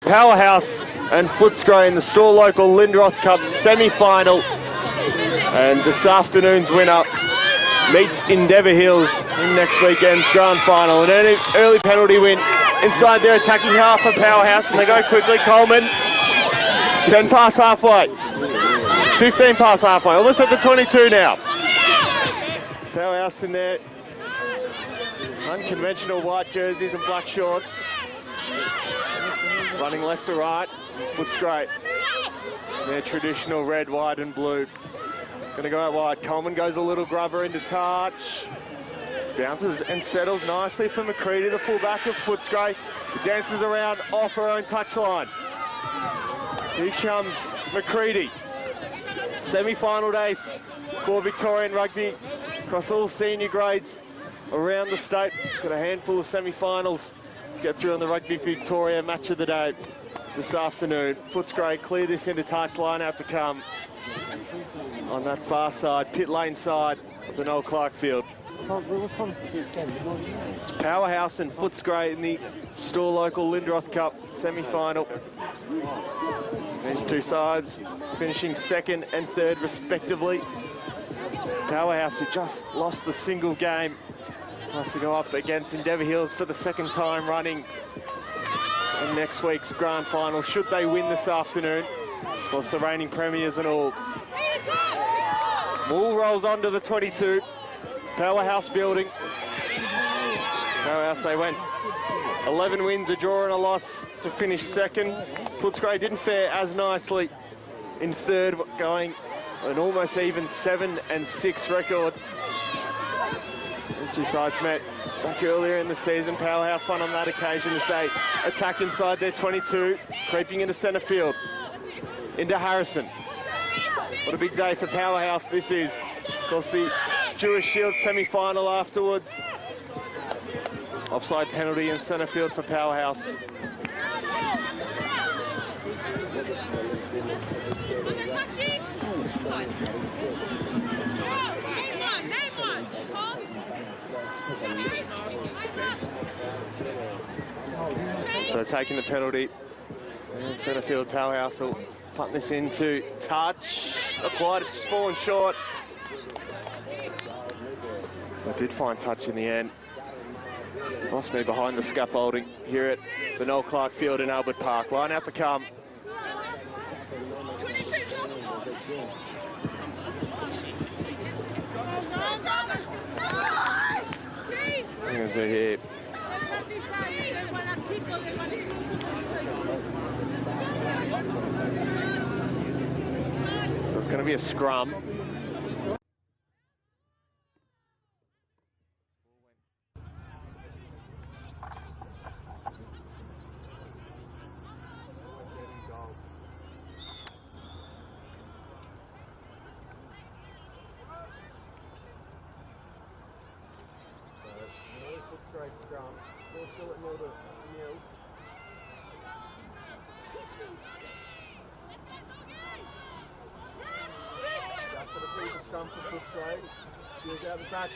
Powerhouse and Footscray in the store local Lindroth Cup semi-final. And this afternoon's winner meets Endeavour Hills in next weekend's grand final. An early penalty win inside their attacking half for Powerhouse, and they go quickly. Coleman, 10 past halfway, 15 past halfway, almost at the 22 now. Powerhouse in there, unconventional white jerseys and black shorts. Running left to right, Footscray. Their traditional red, white and blue. Gonna go out wide. Coleman goes a little grubber into touch. Bounces and settles nicely for McCready, the fullback of Footscray. Dances around off her own touchline. Here comes McCready. Semi-final day for Victorian rugby across all senior grades around the state. Got a handful of semi-finals to get through on the Rugby Victoria match of the day this afternoon. Footscray clear this into touch, line out to come on that far side, pit lane side of the Noel Clark field. It's Powerhouse and Footscray in the store local Lindroth Cup semi-final. These two sides finishing second and third respectively. Powerhouse, who just lost the single game, will have to go up against Endeavour Hills for the second time running in next week's grand final, should they win this afternoon. Of course, the reigning premiers and all. Ball rolls on to the 22. Powerhouse building. Powerhouse, they went 11 wins, a draw and a loss to finish second. Footscray didn't fare as nicely in third, going an almost even 7-6 record. These two sides met back earlier in the season. Powerhouse won on that occasion as they attack inside their 22, creeping into centre field, into Harrison. What a big day for Powerhouse this is. Of course, the Jewish Shield semi-final afterwards. Offside penalty in centre field for Powerhouse. So taking the penalty in centre field, Powerhouse will punt this into touch. Not quite, it's fallen short. But did find touch in the end. Lost me behind the scaffolding here at the Noel Clark field in Albert Park. Line out to come. Here's her here. So it's going to be a scrum. Footscray scrum. Ball still at 0-0. Just for the previous scrum for Footscray. He'll go out the back.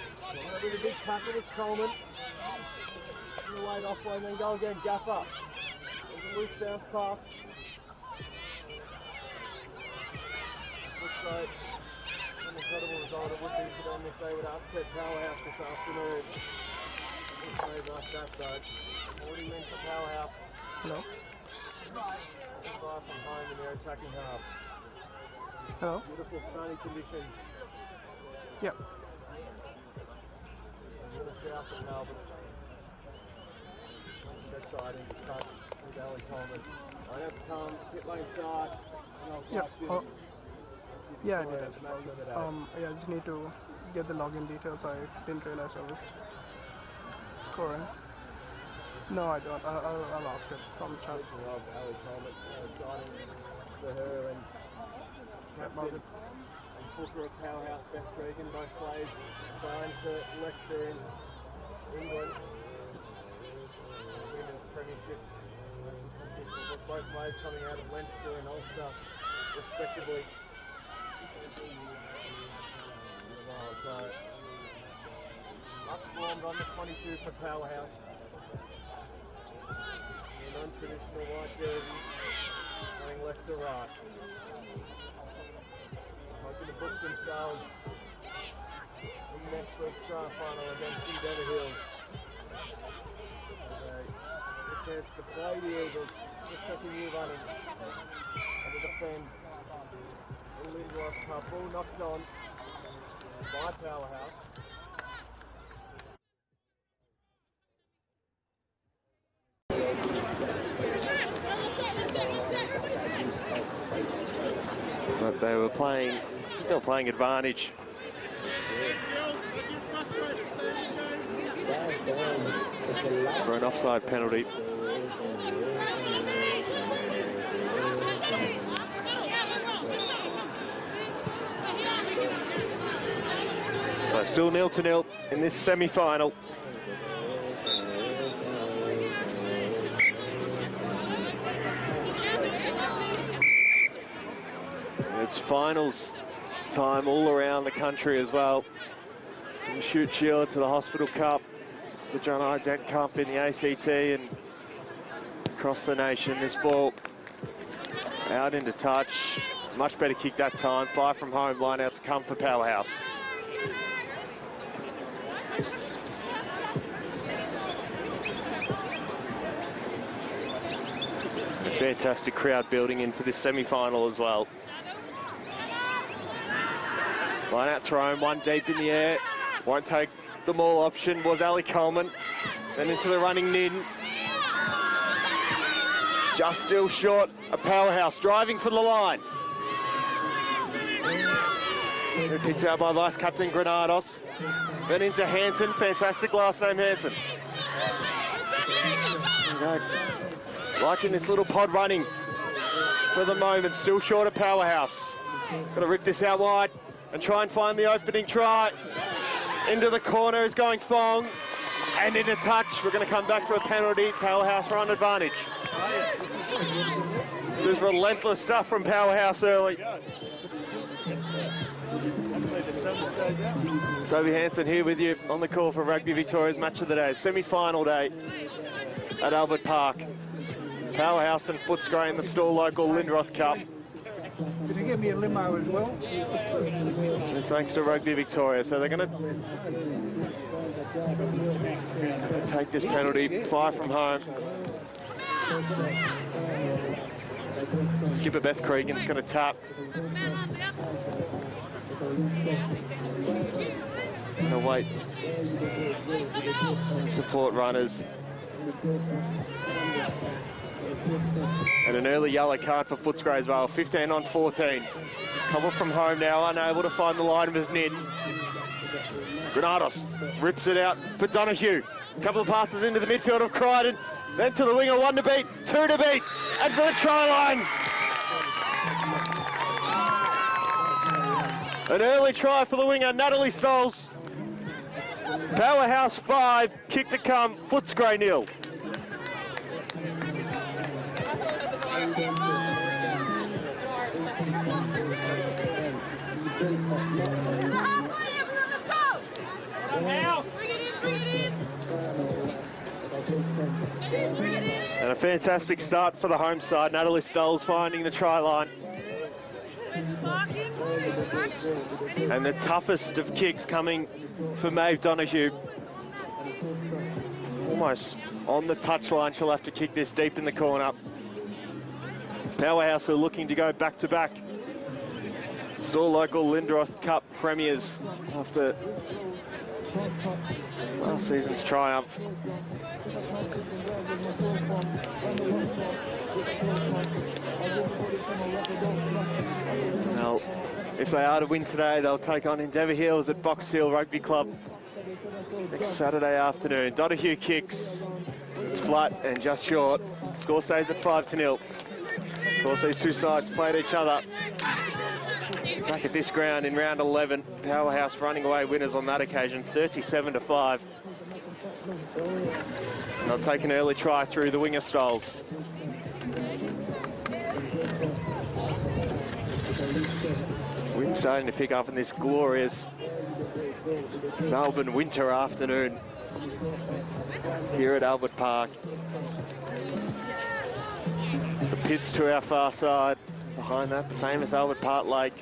With a big tackle is Coleman. In the late off way and then go again. Gaffer. There's a loose bounce pass. Footscray. An incredible result it would be for them if they would upset Powerhouse this afternoon. Plays like that though. 40 men for Powerhouse. Hello. 5 from home in their attacking half. Hello. Beautiful sunny conditions. Yep. In the south of Melbourne. That side into touch with Ali Coleman. I have to come pit lane side. Yep. Oh. Yeah, I did it. Yeah, I just need to get the login details. I didn't realize I was scoring. No, I don't. I'll ask it from chat. Speaking of Ali Coleman, exciting for her and captain and Booker of Powerhouse, Beth Cregan, both players signed to Leicester in England. Women's Premiership competition. Both players coming out of Leinster and Ulster, respectively. So up-formed on the 22 for Powerhouse. The non-traditional white jerseys. to right. Hoping to book themselves in next week's grand final against Endeavour Hills. Good chance to play the Eagles. The second year running. And to defend the Lindroth Cup. Ball knocked on by Powerhouse. But they were playing, I think they were playing advantage. For an offside penalty. So still 0-0 in this semi-final. It's finals time all around the country as well. From the Shoot Shield to the Hospital Cup, to the John Ident Cup in the ACT, and across the nation. This ball out into touch. Much better kick that time. Fire from home, line out to come for Powerhouse. A fantastic crowd building in for this semi-final as well. Line out thrown, one deep in the air. Won't take the maul option, was Ali Coleman. Then into the running Nin. Just still short, a Powerhouse driving for the line. Picked out by Vice Captain Granados. Then into Hansen, fantastic last name Hansen. Liking this little pod running for the moment, still short of Powerhouse. Got to rip this out wide and try and find the opening try. Into the corner is going Fong. And into touch. We're going to come back for a penalty. Powerhouse run advantage. This is relentless stuff from Powerhouse early. Toby Hansen here with you on the call for Rugby Victoria's Match of the Day. Semi-final day at Albert Park. Powerhouse and Footscray in the Store Local Lindroth Cup. Can you give me a limo as well? Thanks to Rugby Victoria. So they're going to take this penalty, fire from home. Skipper Beth Cregan's going to tap. Going to wait. Support runners. And an early yellow card for Footscray as well. 15 on 14. Cobble from home now, unable to find the line of his Nin. Granados rips it out for Donahue. A couple of passes into the midfield of Crichton. Then to the winger, 1 to beat, 2 to beat, and for the try line. An early try for the winger, Natalie Stolz. Powerhouse 5, kick to come, Footscray 0. And a fantastic start for the home side. Natalie Stolz finding the try line. And the toughest of kicks coming for Maeve Donahue. Almost on the touchline. She'll have to kick this deep in the corner. Powerhouse are looking to go back-to-back. Store Local Lindroth Cup premiers after last season's triumph. Now, if they are to win today, they'll take on Endeavour Hills at Box Hill Rugby Club next Saturday afternoon. Donahue kicks. It's flat and just short. Score stays at 5-0. Of course, these two sides played each other back at this ground in round 11. Powerhouse running away winners on that occasion, 37-5. They'll take an early try through the winger Stolz. Wind starting to pick up in this glorious Melbourne winter afternoon here at Albert Park. The pit's to our far side. Behind that, the famous Albert Park Lake.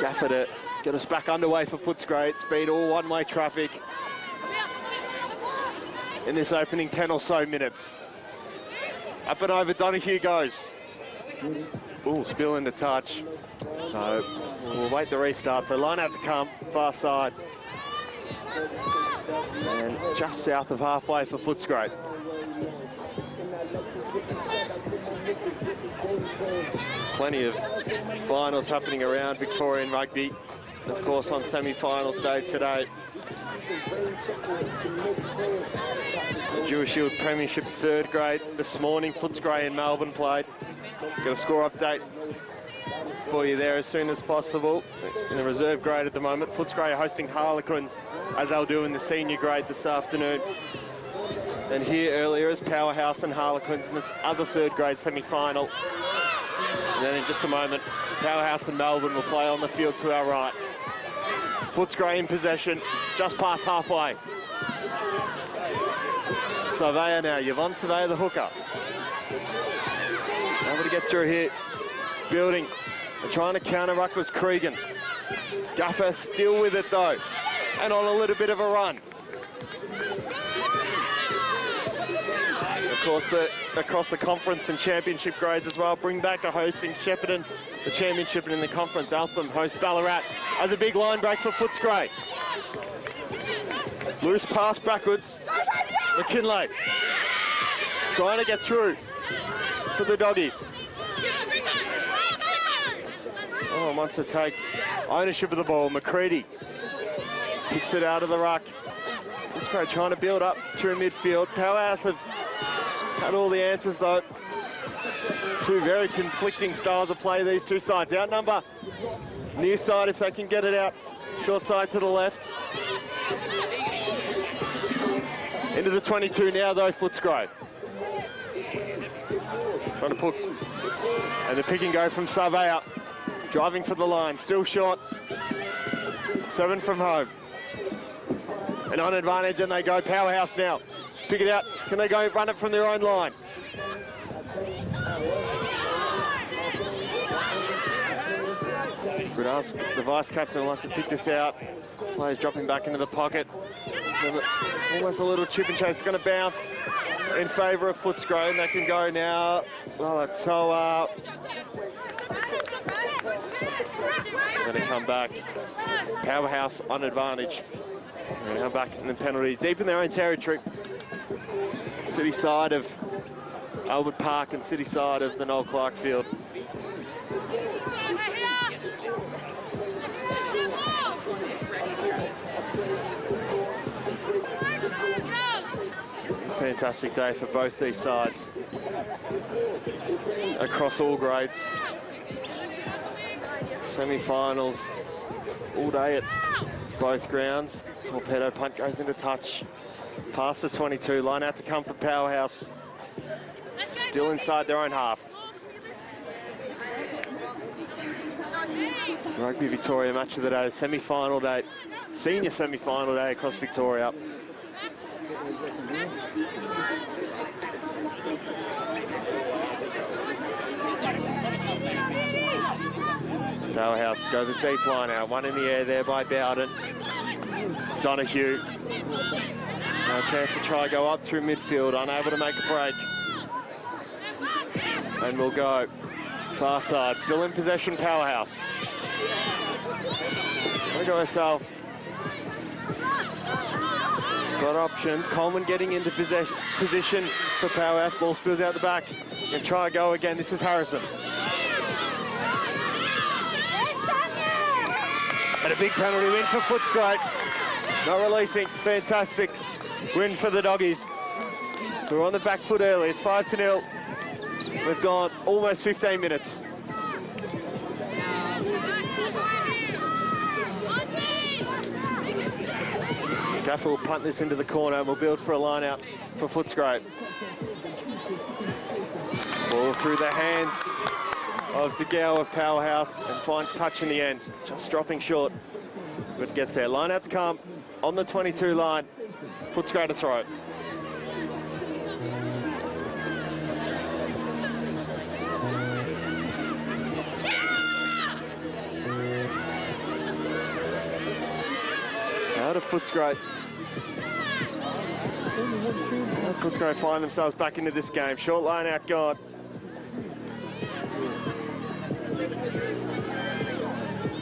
Gaffer to get us back underway for Footscray. Speed all one-way traffic in this opening 10 or so minutes. Up and over, Donahue goes. Ooh, spill into touch. So we'll wait the restart. So line out to come, far side. And just south of halfway for Footscray. Plenty of finals happening around Victorian rugby. Of course, on semi-finals day today. The Jewish Shield Premiership third grade this morning. Footscray and Melbourne played. Got a score update for you there as soon as possible. In the reserve grade at the moment, Footscray are hosting Harlequins, as they'll do in the senior grade this afternoon. And here earlier is Powerhouse and Harlequins in the other third grade semi-final. And then in just a moment, Powerhouse and Melbourne will play on the field to our right. Footscray in possession, just past halfway. Surveyor now, Yvonne Surveyor, the hooker. Able to get through here. Building, they're trying to counter-ruck was Cregan. Gaffer still with it though, and on a little bit of a run. Of course, across the conference and championship grades as well, bring back a hosting Shepparton, the championship, and in the conference, Eltham host Ballarat as a big line break for Footscray. Loose pass backwards, McKinlay trying to get through for the Doggies. Oh, wants to take ownership of the ball. McCready kicks it out of the ruck. Footscray trying to build up through midfield. Powerhouse have had all the answers though. Two very conflicting styles of play, these two sides. Outnumber near side if they can get it out. Short side to the left. Into the 22 now though, Footscray. Trying to put, and the pick and go from Surveyor. Driving for the line, still short. 7 from home. And on advantage, and they go Powerhouse now. Figured out, can they go run it from their own line? Could ask the vice captain will have to pick this out. Players dropping back into the pocket. Almost a little chip and chase. It's going to bounce in favour of Footscray, and they can go now. Well, it's so going to come back. Powerhouse on advantage. And now back in the penalty, deep in their own territory. City side of Albert Park and city side of the Noel Clark Field. Fantastic day for both these sides across all grades. Semi-finals all day at both grounds. Torpedo punt goes into touch. Past the 22, line out to come for Powerhouse. Still inside their own half. Rugby Victoria match of the day, semi-final day, senior semi-final day across Victoria. Powerhouse go the deep line out, one in the air there by Bowden. Donahue, no chance to try go up through midfield, unable to make a break. And we'll go far side, still in possession, Powerhouse. There we go herself. Got options, Coleman getting into position for Powerhouse, ball spills out the back. Gonna try go again, this is Harrison. And a big penalty win for Footscray. Not releasing, fantastic win for the Doggies. So we're on the back foot early, it's 5-0. We've gone almost 15 minutes. Gaffer will punt this into the corner and we'll build for a line out for Footscray. Ball through the hands of DeGale of Powerhouse and finds touch in the end. Just dropping short, but gets there. Line out to come on the 22 line. Footscray to throw. do Footscray. Footscray find themselves back into this game. Short line out, gone.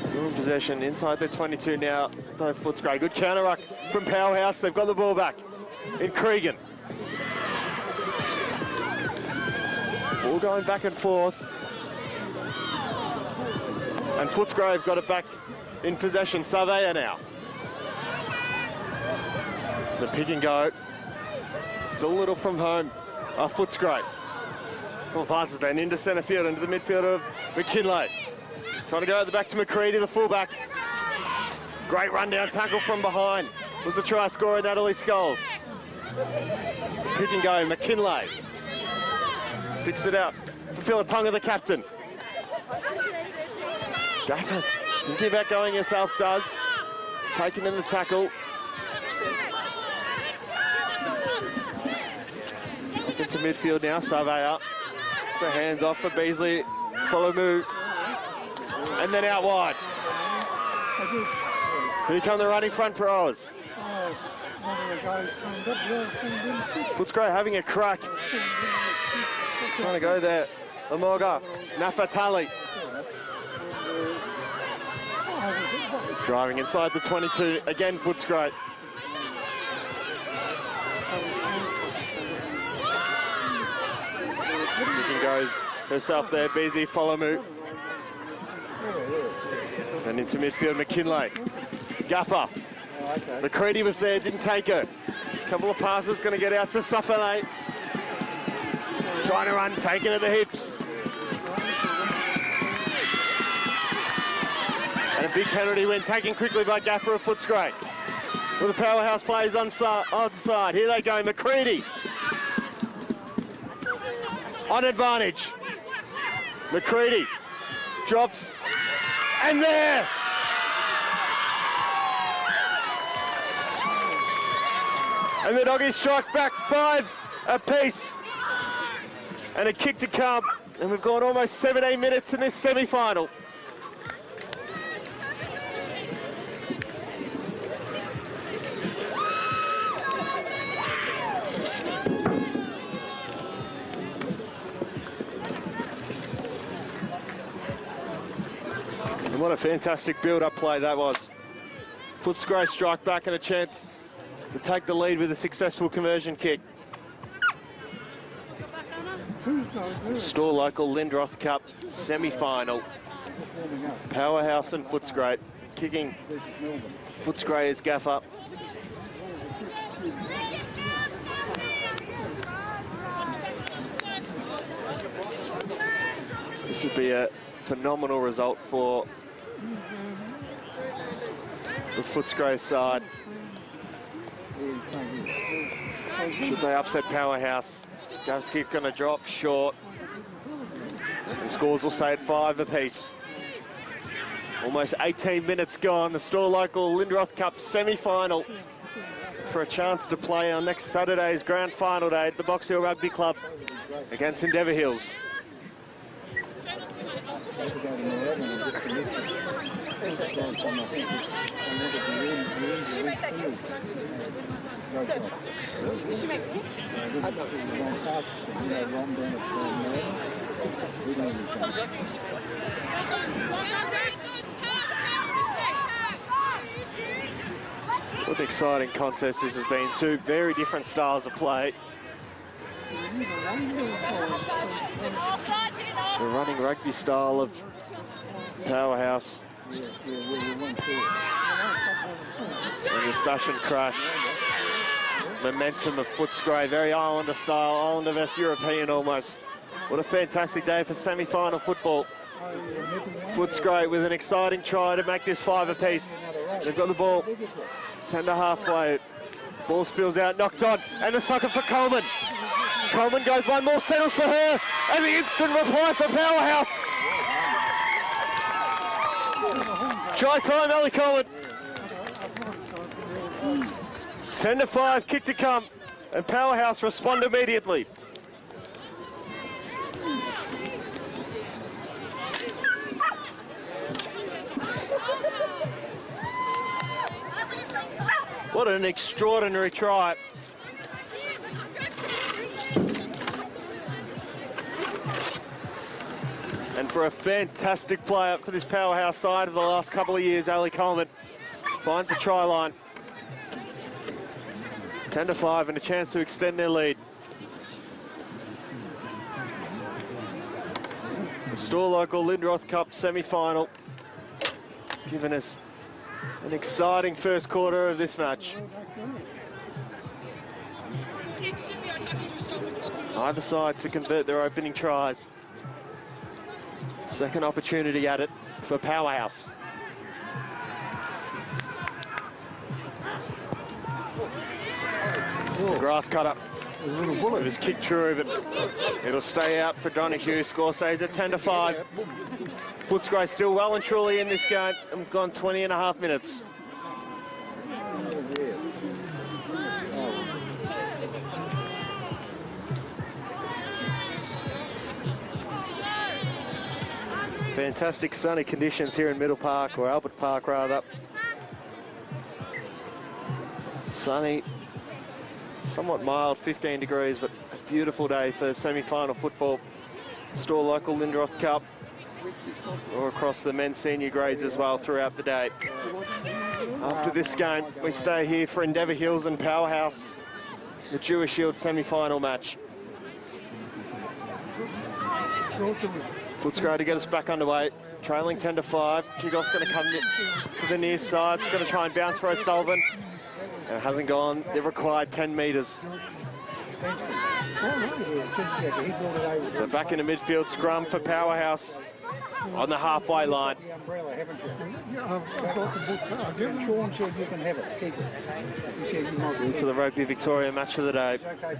Still in possession inside the 22 now, though Footscray. Good counter ruck from Powerhouse. They've got the ball back in Cregan. Ball going back and forth. And Footscray have got it back in possession. Surveyor now. The pick and go. It's a little from home. Footscray. Well, passes then into centre field, into the midfield of McKinlay. Trying to go at the back to McCready, the fullback. Great rundown tackle from behind. Was the try scorer, Natalie Scholes. Pick and go, McKinlay. Picks it out for Philatonga, the captain. Gaffer thinking about going yourself, does. Taking in the tackle. Up into midfield now, Surveyor. So hands off for Beasley. Follow move. And then out wide. Here come the running front rows. Footscray having a crack. Trying to go there. Lamoga. Nafatali. Driving inside the 22. Again, Footscray. Kicking goes herself there. Beasley, follow move. And into midfield, McKinlay. Gaffer. McCready was there, didn't take her. Couple of passes, going to get out to Suffalay. Trying to run, taking at the hips. And a big penalty win, taken quickly by Gaffer of Footscray. With the Powerhouse players onside. Here they go, McCready. On advantage. McCready drops. And there! And the Doggies strike back 5 apiece. And a kick to come. And we've gone almost 17 minutes in this semi-final. And what a fantastic build-up play that was. Footscray strike back and a chance to take the lead with a successful conversion kick. Store local Lindroth Cup semi-final. Powerhouse and Footscray kicking. Footscray is Gaffer. This would be a phenomenal result for the Footscray side. Should they upset Powerhouse? Gav's kick going to drop short. And scores will stay at 5 apiece. Almost 18 minutes gone. The Store Local Lindroth Cup semi-final for a chance to play on next Saturday's grand final day at the Box Hill Rugby Club against Endeavour Hills. What an exciting contest this has been. Two very different styles of play. The running rugby style of Powerhouse. And this bash and crash momentum of Footscray, very Islander style, Islander versus European almost. What a fantastic day for semi-final football. Footscray with an exciting try to make this 5 apiece. They've got the ball, 10 to halfway. Ball spills out, knocked on, and the sucker for Coleman. Coleman goes one more, settles for her, and the instant reply for Powerhouse. Try time, Ellie Coleman. 10 to 5, kick to come, and Powerhouse respond immediately. What an extraordinary try. And for a fantastic player for this powerhouse side of the last couple of years, Ali Coleman finds the try line. 10-5 and a chance to extend their lead. The store local Lindroth Cup semi-final. It's given us an exciting first quarter of this match. Either side to convert their opening tries. Second opportunity at it for Powerhouse. It's a grass cutter. It was kicked through, but it'll stay out for Donahue. Score stays at 10-5. Footscray still well and truly in this game, and we've gone 20.5 minutes. Fantastic sunny conditions here in Middle Park, or Albert Park rather. Sunny, somewhat mild, 15 degrees, but a beautiful day for semi-final football. Store local Lindroth Cup, or across the men's senior grades as well throughout the day. After this game, we stay here for Endeavour Hills and Powerhouse, the Jewish Shield semi-final match. Footscray to get us back underway, trailing 10-5. Kickoff's going to come to the near side. It's going to try and bounce for O'Sullivan. And it hasn't gone. They've required 10 metres. So back in the midfield scrum for Powerhouse on the halfway line. In for the Rugby Victoria match of the day.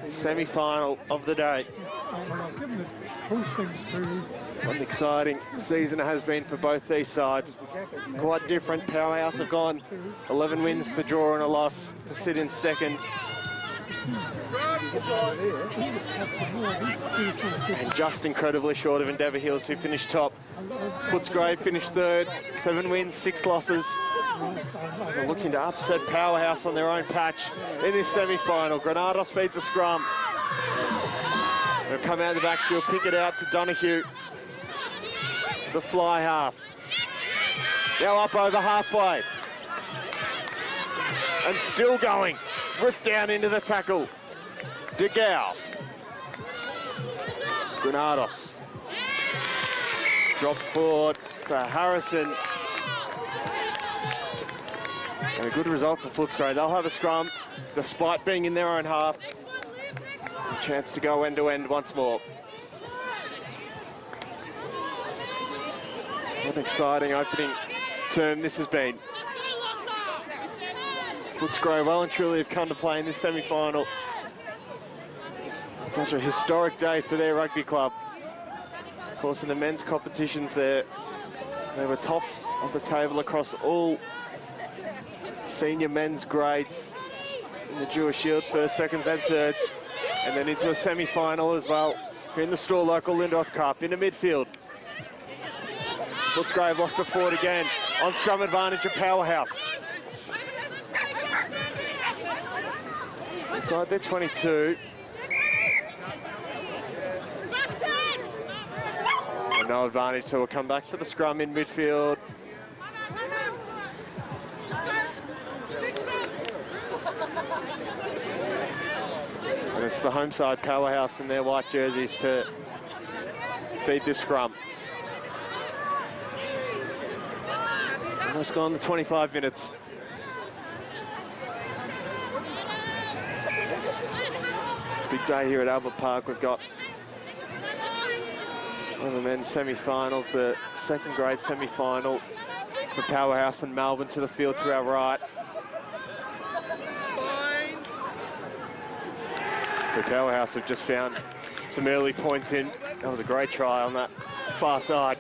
Semi-final of the day. What an exciting season it has been for both these sides. Quite different. Powerhouse have gone 11 wins to draw and a loss to sit in second. And just incredibly short of Endeavour Hills, who finished top. Footscray finished third, 7 wins, 6 losses. They're looking to upset Powerhouse on their own patch in this semi-final. Granados feeds the scrum. They'll come out of the back, she'll pick it out to Donahue. The fly half. Now up over halfway. And still going. Ripped down into the tackle. De Gaulle. Granados. Dropped forward for Harrison. And a good result for Footscray. They'll have a scrum, despite being in their own half. A chance to go end-to-end once more. What an exciting opening term this has been. Footscray well and truly have come to play in this semi-final. Such a historic day for their rugby club. Of course, in the men's competitions they were top of the table across all senior men's grades in the Jewish Shield, first, seconds and thirds, and then into a semi-final as well in the store local Lindroth Cup. In the midfield, Footscray have lost the forward again on scrum advantage of Powerhouse. Inside their 22. And no advantage, so we'll come back for the scrum in midfield. And it's the home side Powerhouse in their white jerseys to feed this scrum. Almost gone to 25 minutes. Big day here at Albert Park. We've got one of the men's semi-finals, the second grade semi-final for Powerhouse and Melbourne to the field to our right. The Powerhouse have just found some early points in. That was a great try on that far side.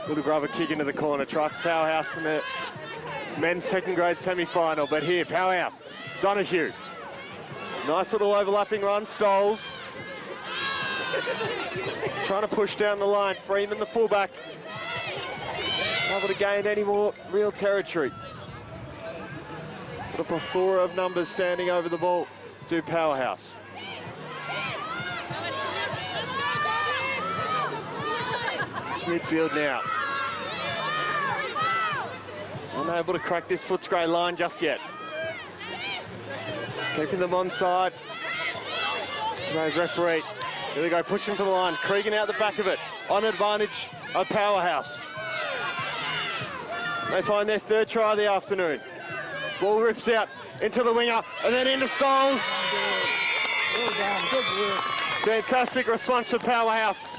Little grubber kick into the corner. Try for Powerhouse in the men's second grade semi-final. But here, Powerhouse, Donahue. Nice little overlapping run, Stoles. Trying to push down the line. Freeman, the fullback. Not able to gain any more real territory. What a plethora of numbers standing over the ball to Powerhouse. It's midfield now. Unable to crack this Footscray line just yet. Keeping them on side. Today's referee. Here they go, pushing for the line. Cregan out the back of it. On advantage of Powerhouse. They find their third try of the afternoon. Ball rips out into the winger and then into Stoles. Well done, good work. Fantastic response for Powerhouse.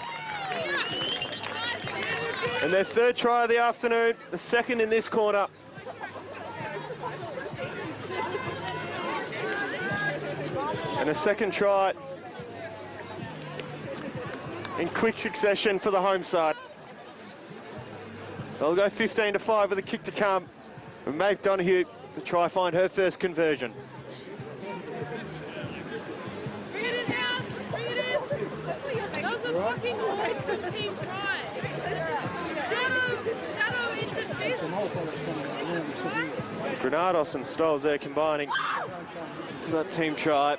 And their third try of the afternoon, the second in this quarter. And a second try in quick succession for the home side. They'll go 15-5 with a kick to come. And Maeve Donoghue to try find her first conversion. Bring it in, House. Bring it in. That was a fucking awesome team try. Shadow into this. Granados and Stoles there combining into that team try.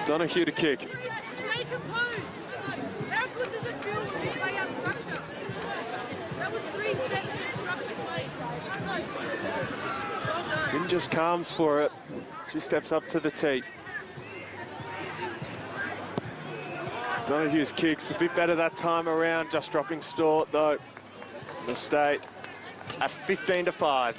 Donoghue to kick. Stay composed. How good does it feel when we play our structure? That was 3 sets of structure plays. Well done. Lynn just calms for it. She steps up to the tee. Donoghue's kicks a bit better that time around, just dropping Stort though. They'll stay at 15-5.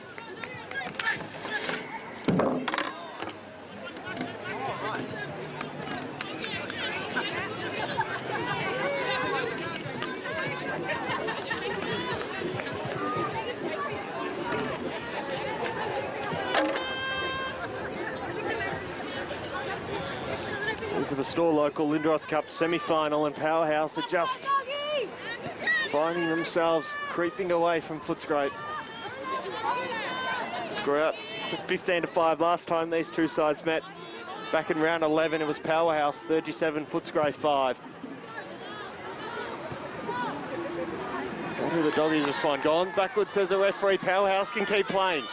For the Store Local Lindroth Cup semi-final, and Powerhouse are just finding themselves creeping away from Footscray. Score out to 15-5 last time these two sides met. Back in round 11, it was Powerhouse 37, Footscray 5. How do the doggies respond? Gone backwards, says the referee. Powerhouse can keep playing.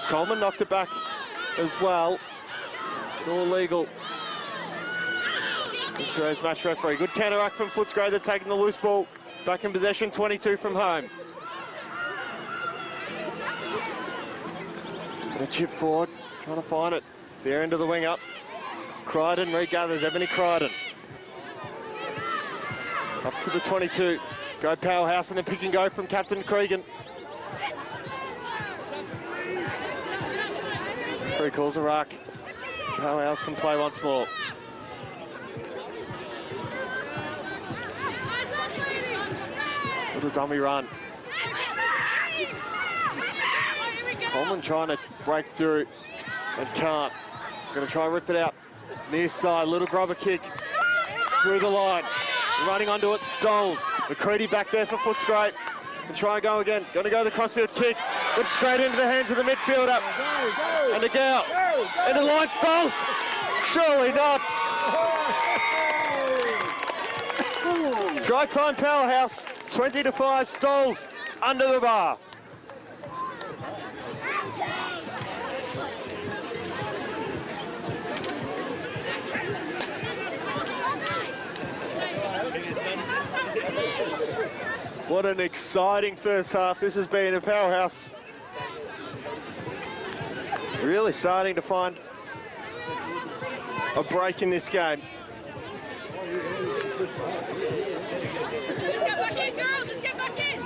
Coleman knocked it back as well. All legal. Australia's match referee. Good counteract from Footscray. They're taking the loose ball. Back in possession, 22 from home. And a chip forward, trying to find it. The end of the wing up. Crichton regathers, Ebony Crichton. Up to the 22. Go Powerhouse and then pick and go from Captain Cregan. Free calls a ruck. Powerhouse can play once more. Little dummy run. Coleman trying to break through and can't. Going to try and rip it out. Near side, little grubber kick through the line. Running onto it, Stoles. McCready back there for Footscray. And try and go again. Going to go the crossfield kick. But straight into the hands of the midfielder. And the Gow. And the line, Stoles. Surely not. Try time Powerhouse. 20-5, Stoles under the bar. What an exciting first half this has been in Powerhouse. Really starting to find a break in this game. Just get back in, girls. Just get back in.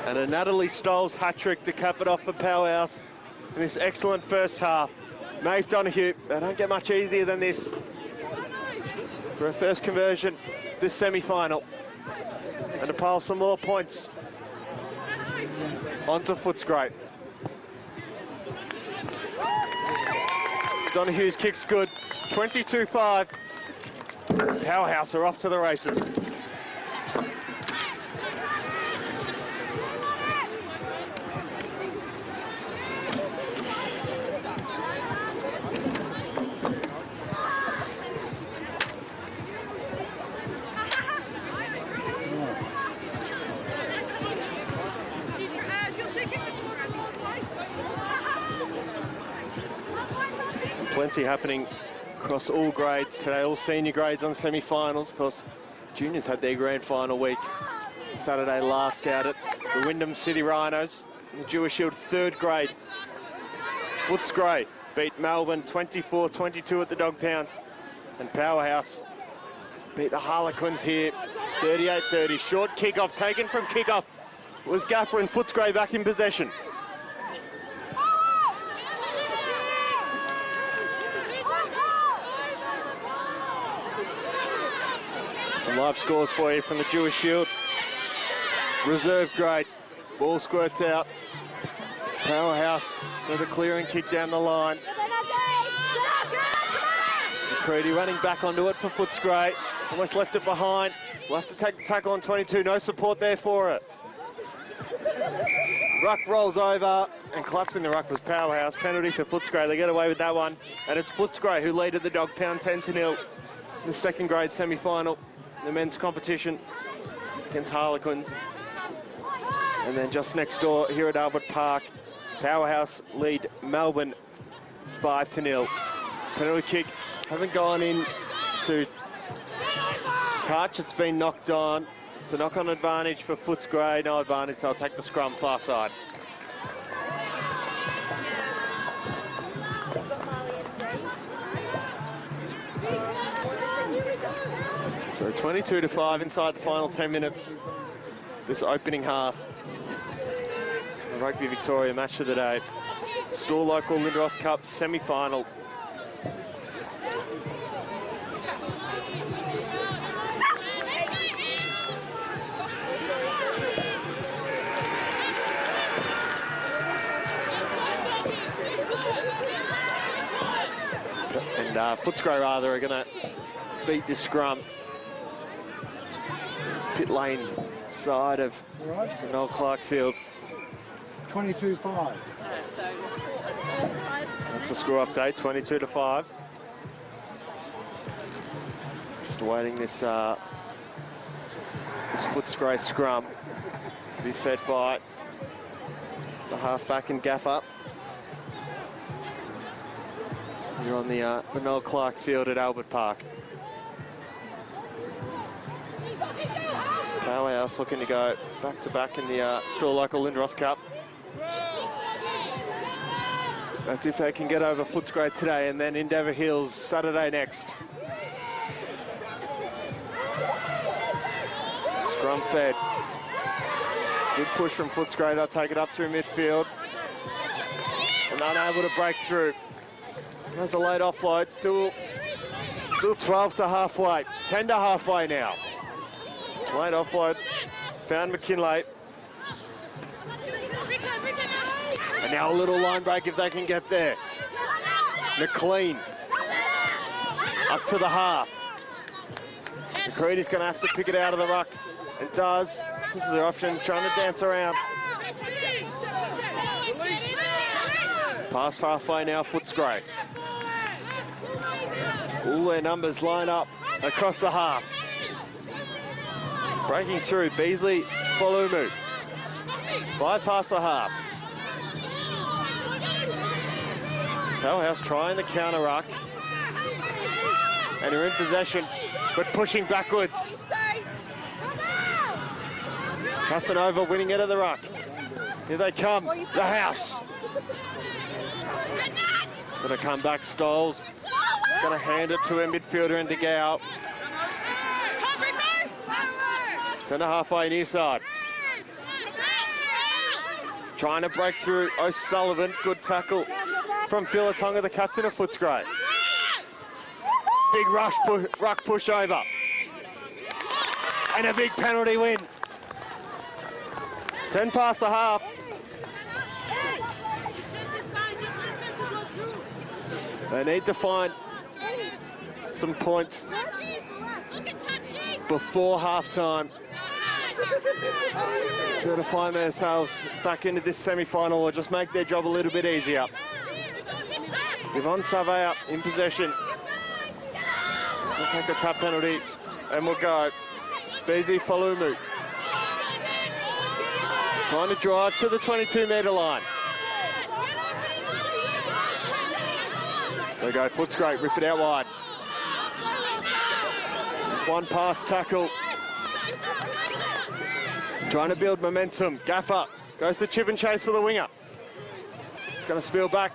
And a Natalie Stoles hat-trick to cap it off for Powerhouse in this excellent first half. Maeve Donoghue, they don't get much easier than this for her first conversion this semi-final. And to pile some more points onto Footscray. Donoghue's kick's good. 22-5. Powerhouse are off to the races. Plenty happening across all grades today, all senior grades on semi-finals. Of course, juniors had their grand final week Saturday last out at the Wyndham City Rhinos. The Jewish Shield third grade. Footscray beat Melbourne 24-22 at the Dog Pound. And Powerhouse beat the Harlequins here 38-30. Short kickoff taken from kickoff. Was Gaffer and Footscray back in possession. Some live scores for you from the Jewish Shield. Reserve grade. Ball squirts out. Powerhouse with a clearing kick down the line. McCready running back onto it for Footscray. Almost left it behind. We'll have to take the tackle on 22. No support there for it. Ruck rolls over and collapsing the ruck was Powerhouse. Penalty for Footscray. They get away with that one. And it's Footscray who leaded the Dog Pound 10-0. The second grade semi-final. The men's competition against Harlequins. And then just next door here at Albert Park, Powerhouse lead Melbourne 5-0. Penalty kick hasn't gone in to touch, it's been knocked on. So knock on advantage for Footscray, no advantage, they'll take the scrum far side. So 22-5 inside the final 10 minutes. This opening half. The Rugby Victoria match of the day. Store local Lindroth Cup semi-final. And Footscray rather are going to feed this scrum. Pit lane side of Noel Clark Field. 22-5. That's the score update, 22-5. Just awaiting this Footscray scrum to be fed by the halfback and gaffer. You're on the Noel Clark Field at Albert Park. Powerhouse looking to go back-to-back in the Store Local Lindroth Cup. That's if they can get over Footscray today, and then Endeavour Hills Saturday next. Scrum fed. Good push from Footscray. They'll take it up through midfield. And unable to break through. There's a late offload. Still 12 to halfway. 10 to halfway now. Late offload. Found McKinlay. And now a little line break if they can get there. McLean. Up to the half. McCready's going to have to pick it out of the ruck. And does. This is their options, trying to dance around. Past halfway now, Footscray. All their numbers line up across the half. Breaking through, Beasley, Folumu. 5 past the half. Powerhouse trying the counter ruck. And they're in possession, but pushing backwards. Casanova winning it at the ruck. Here they come, the house. Gonna come back, Stoles. He's gonna hand it to a midfielder in DeGao. Centre halfway near side. Trying to break through O'Sullivan. Good tackle from Philatonga, the captain of Footscray. Big ruck push over. And a big penalty win. 10 past the half. They need to find some points before half-time. So to find themselves back into this semi-final or just make their job a little bit easier. Yvonne Savea in possession. We'll take the tap penalty and we'll go. Beasley Folumu. Trying to drive to the 22-metre line. There we go, Footscray, rip it out wide. Just one pass tackle. Trying to build momentum. Gaffer goes to chip and chase for the winger. It's going to spill back.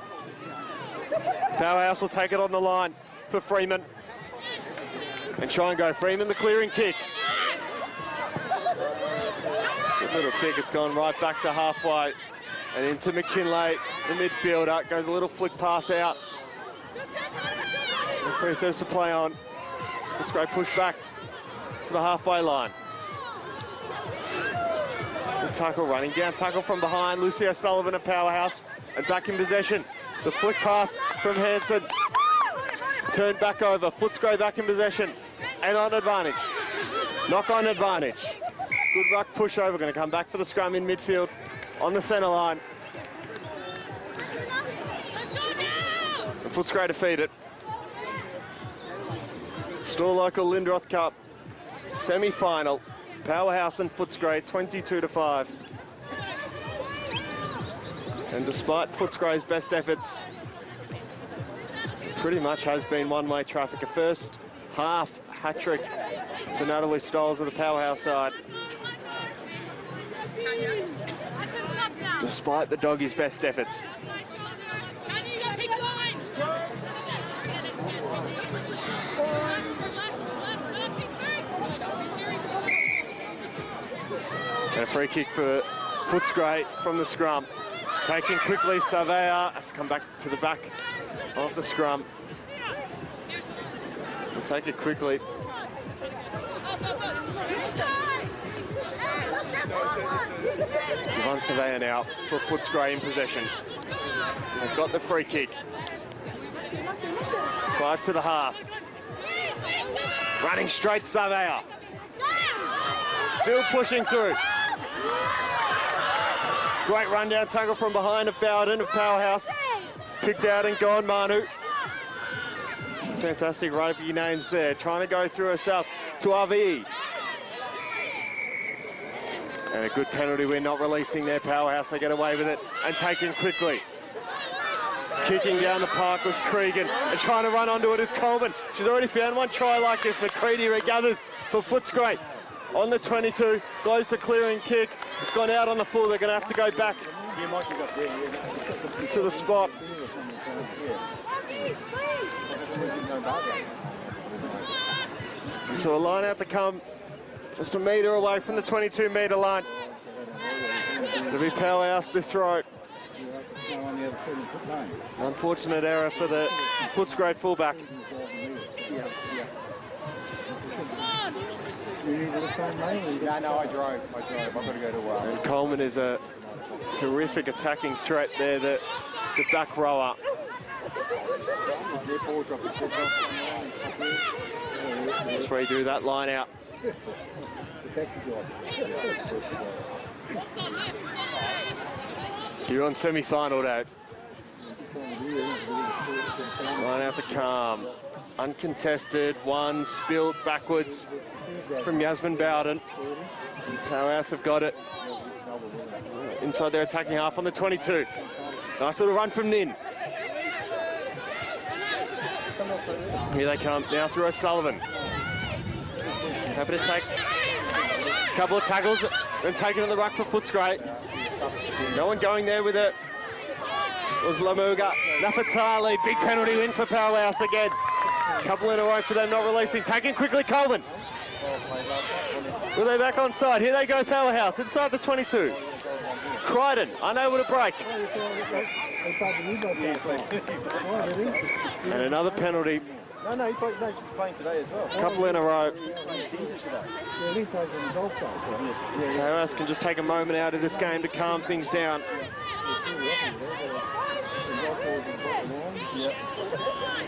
Powerhouse will take it on the line for Freeman. And try and go. Freeman, the clearing kick. Good little kick. It's gone right back to halfway. And into McKinlay, the midfielder. Goes a little flick pass out. Referee says to play on. Footscray push back to the halfway line. The tackle running down, tackle from behind. Lucio Sullivan at Powerhouse and back in possession. The flick pass from Hanson. Turned back over. Footscray back in possession and on advantage. Knock on advantage. Good ruck push over. Going to come back for the scrum in midfield on the centre line. And Footscray defeated. Store local Lindroth Cup semi-final. Powerhouse and Footscray 22-5. And despite Footscray's best efforts, pretty much has been one-way traffic. A first half hat-trick to Natalie Stoles of the Powerhouse side. Despite the doggies' best efforts. And a free kick for Footscray from the scrum. Taken quickly, Surveyor has to come back to the back of the scrum. And take it quickly. Yvonne Surveyor now for Footscray in possession. They've got the free kick. 5 to the half. Running straight, Surveyor. Still pushing through. Great rundown tackle from behind of Bowden of Powerhouse. Picked out and gone, Manu. Fantastic rugby names there. Trying to go through herself to RVE. And a good penalty win, not releasing their Powerhouse. They get away with it and taken quickly. Kicking down the park was Cregan. And trying to run onto it is Coleman. She's already found one try like this. McCready regathers for Footscray. On the 22, blows the clearing kick. It's gone out on the full. They're going to have to go back to the spot. So a line out to come just a metre away from the 22-metre line. It'll be Powerhouse to throw. Unfortunate error for the Footscray fullback. Yeah, no, I drove. I've got to go to work. And Coleman is a terrific attacking threat there, the back rower. Let's redo that line out. You're on semi-final day. Line out to Calm. Uncontested, one spilled backwards from Yasmin Bowden. Powerhouse have got it. Inside their attacking half on the 22. Nice little run from Nin. Here they come, now through O'Sullivan. Happy to take a couple of tackles and taking in the ruck for Footscray. No one going there with it. It was Lamuga. Nafatali, big penalty win for Powerhouse again. Couple in a row for them not releasing. Taking quickly, Coleman. Will they back on side? Here they go, Powerhouse, inside the 22. Crichton, unable to break. And another penalty. No, he's playing today as well. Couple in a row. Powerhouse can just take a moment out of this game to calm things down.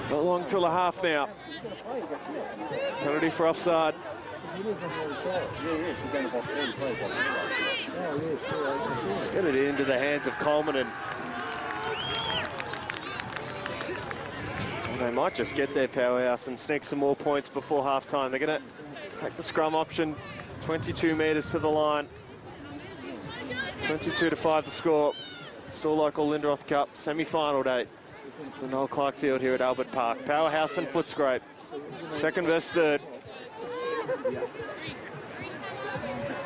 Not long till the half now. Penalty for offside. Get it into the hands of Coleman and they might just get their Powerhouse and sneak some more points before half-time. They're going to take the scrum option, 22 metres to the line. 22-5 the score. Still local Lindroth Cup semi-final day. the Noel Clark Field here at Albert Park. Powerhouse and Footscray. Second versus third.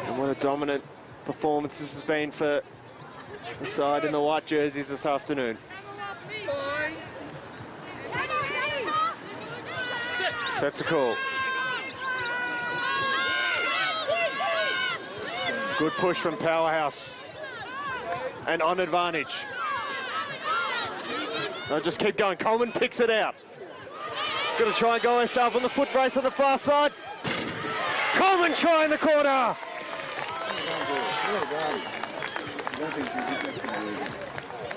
And what a dominant performance this has been for the side in the white jerseys this afternoon. Sets a call. Good push from Powerhouse. And on advantage. They'll just keep going. Coleman picks it out. Going to try and go herself on the foot brace on the far side. Coleman trying the corner.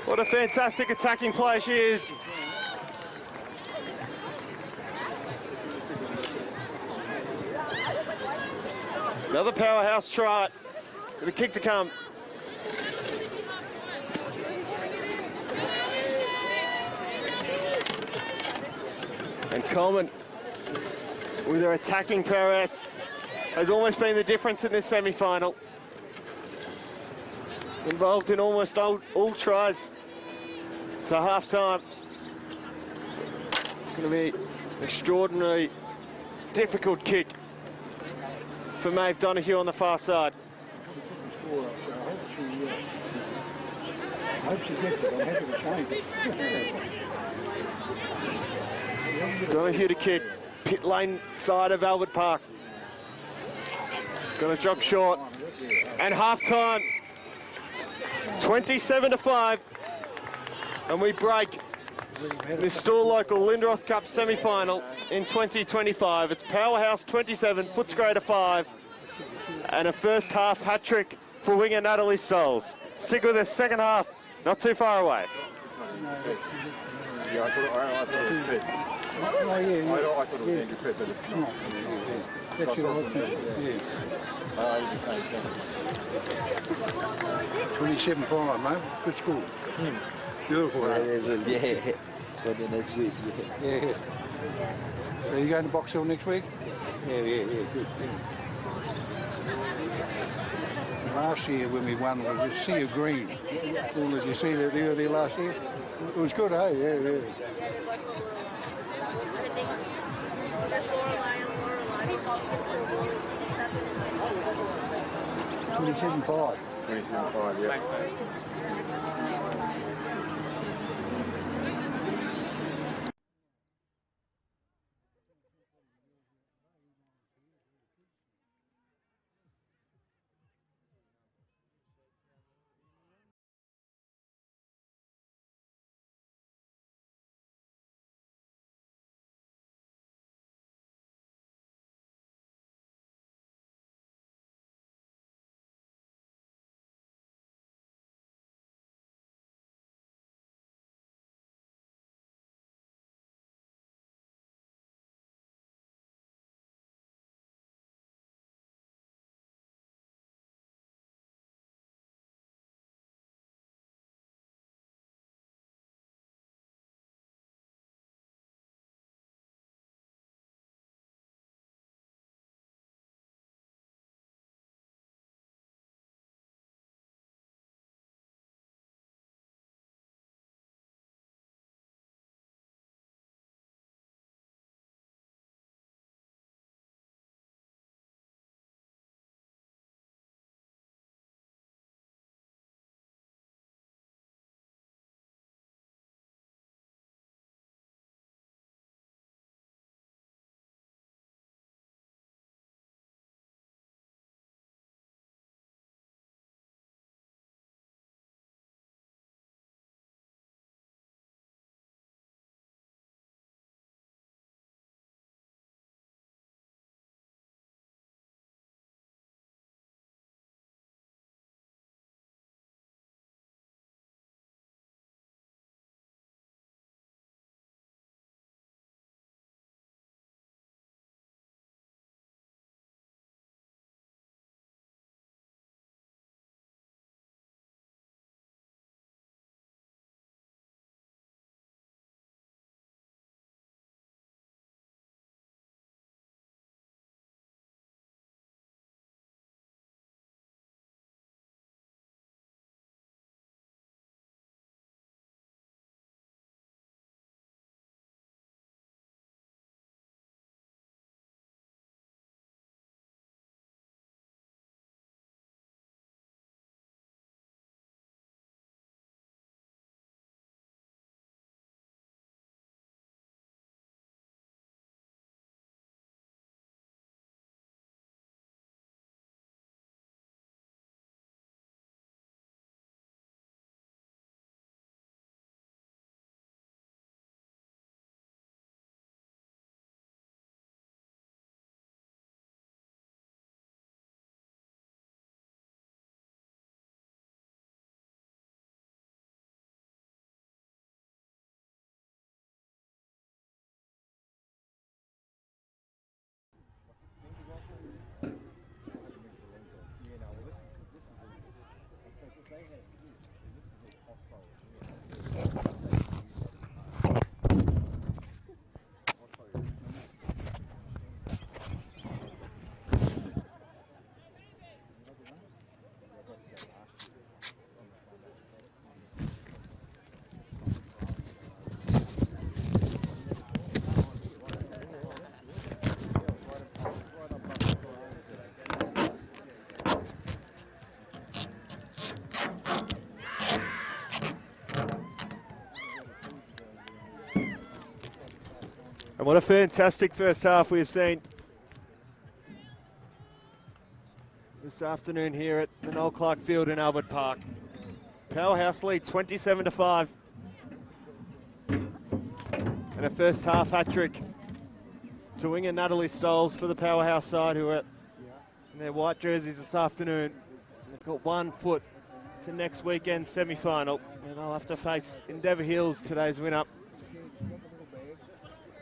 What a fantastic attacking player she is. Another Powerhouse try. With a kick to come. And Coleman, with her attacking prowess, has almost been the difference in this semi-final. Involved in almost all tries to half-time. It's going to be an extraordinarily difficult kick for Maeve Donoghue on the far side. I hope she gets it. I'm happy to change it. Donoghue to kick. Pit lane side of Albert Park. Going to drop short. And half-time. 27-5. And we break this store local Lindroth Cup semi-final in 2025. It's Powerhouse 27, Footscray 5. And a first half hat-trick for winger Natalie Stolz. Stick with us, second half. Not too far away. Yeah, I thought it was pit. Oh, yeah. I thought it was Andrew Pit, but it's not. That's your option. Yeah. I did the same thing. 27-5, mate. Good score. Beautiful. Yeah, but then that's good. Yeah. So you going to Box Hill next week? Yeah, good. Last year when we won was a sea of green. Did you see that there last year? It was good, eh? Yeah. 27-5. 27-5, yeah. Thanks, mate. And what a fantastic first half we've seen this afternoon here at the Noel Clark Field in Albert Park. Powerhouse lead 27-5. And a first half hat-trick to winger Natalie Stoles for the Powerhouse side, who are in their white jerseys this afternoon. They've got 1 foot to next weekend's semi-final, and they'll have to face Endeavour Hills, today's winner.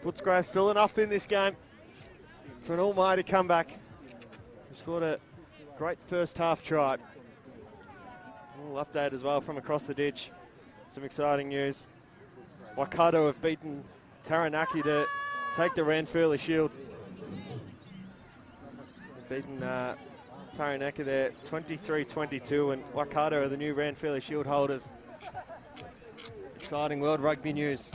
Footscray still enough in this game for an almighty comeback. They scored a great first half try. A little update as well from across the ditch. Some exciting news. Waikato have beaten Taranaki to take the Ranfurly Shield. They've beaten Taranaki there 23-22, and Waikato are the new Ranfurly Shield holders. Exciting World Rugby news.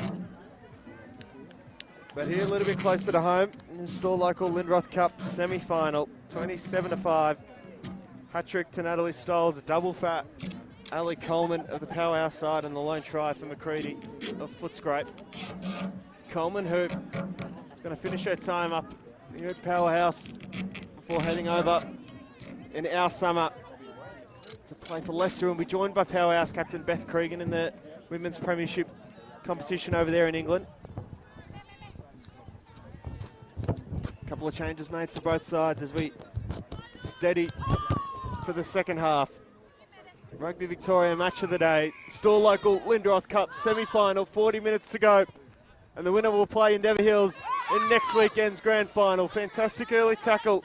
But here a little bit closer to home, in the Store Local Lindroth Cup semi-final, 27-5. Hat-trick to Natalie Stoles, a double fat Ali Coleman of the Powerhouse side, and the lone try for McCready of Footscray. Coleman, who is going to finish her time up here at Powerhouse before heading over in our summer to play for Leicester, and be joined by Powerhouse captain Beth Cregan in the Women's Premiership competition over there in England. A couple of changes made for both sides as we steady for the second half. Rugby Victoria match of the day. Store Local Lindroth Cup semi-final, 40 minutes to go. And the winner will play Endeavour Hills in next weekend's grand final. Fantastic early tackle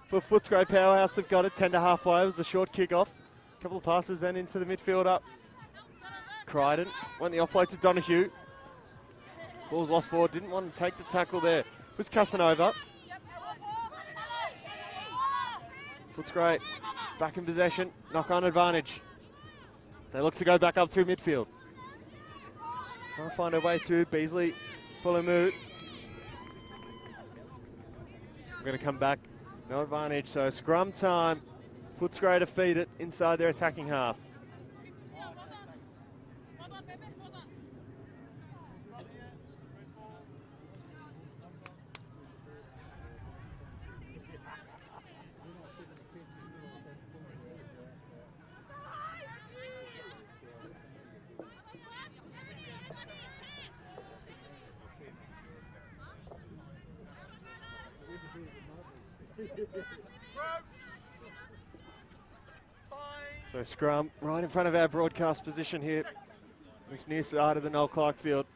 for Footscray. Powerhouse have got it 10 to halfway. It was a short kick-off. A couple of passes then into the midfield up. Crichton went the offload to Donahue. Ball's lost forward, didn't want to take the tackle there. Was Casanova. Footscray back in possession, knock-on advantage. They look to go back up through midfield. Trying to find a way through. Beasley, Fullermoot. We're going to come back, no advantage. So scrum time. Footscray to feed it inside their attacking half. So scrum right in front of our broadcast position here, this near side of the Noel Clark Field.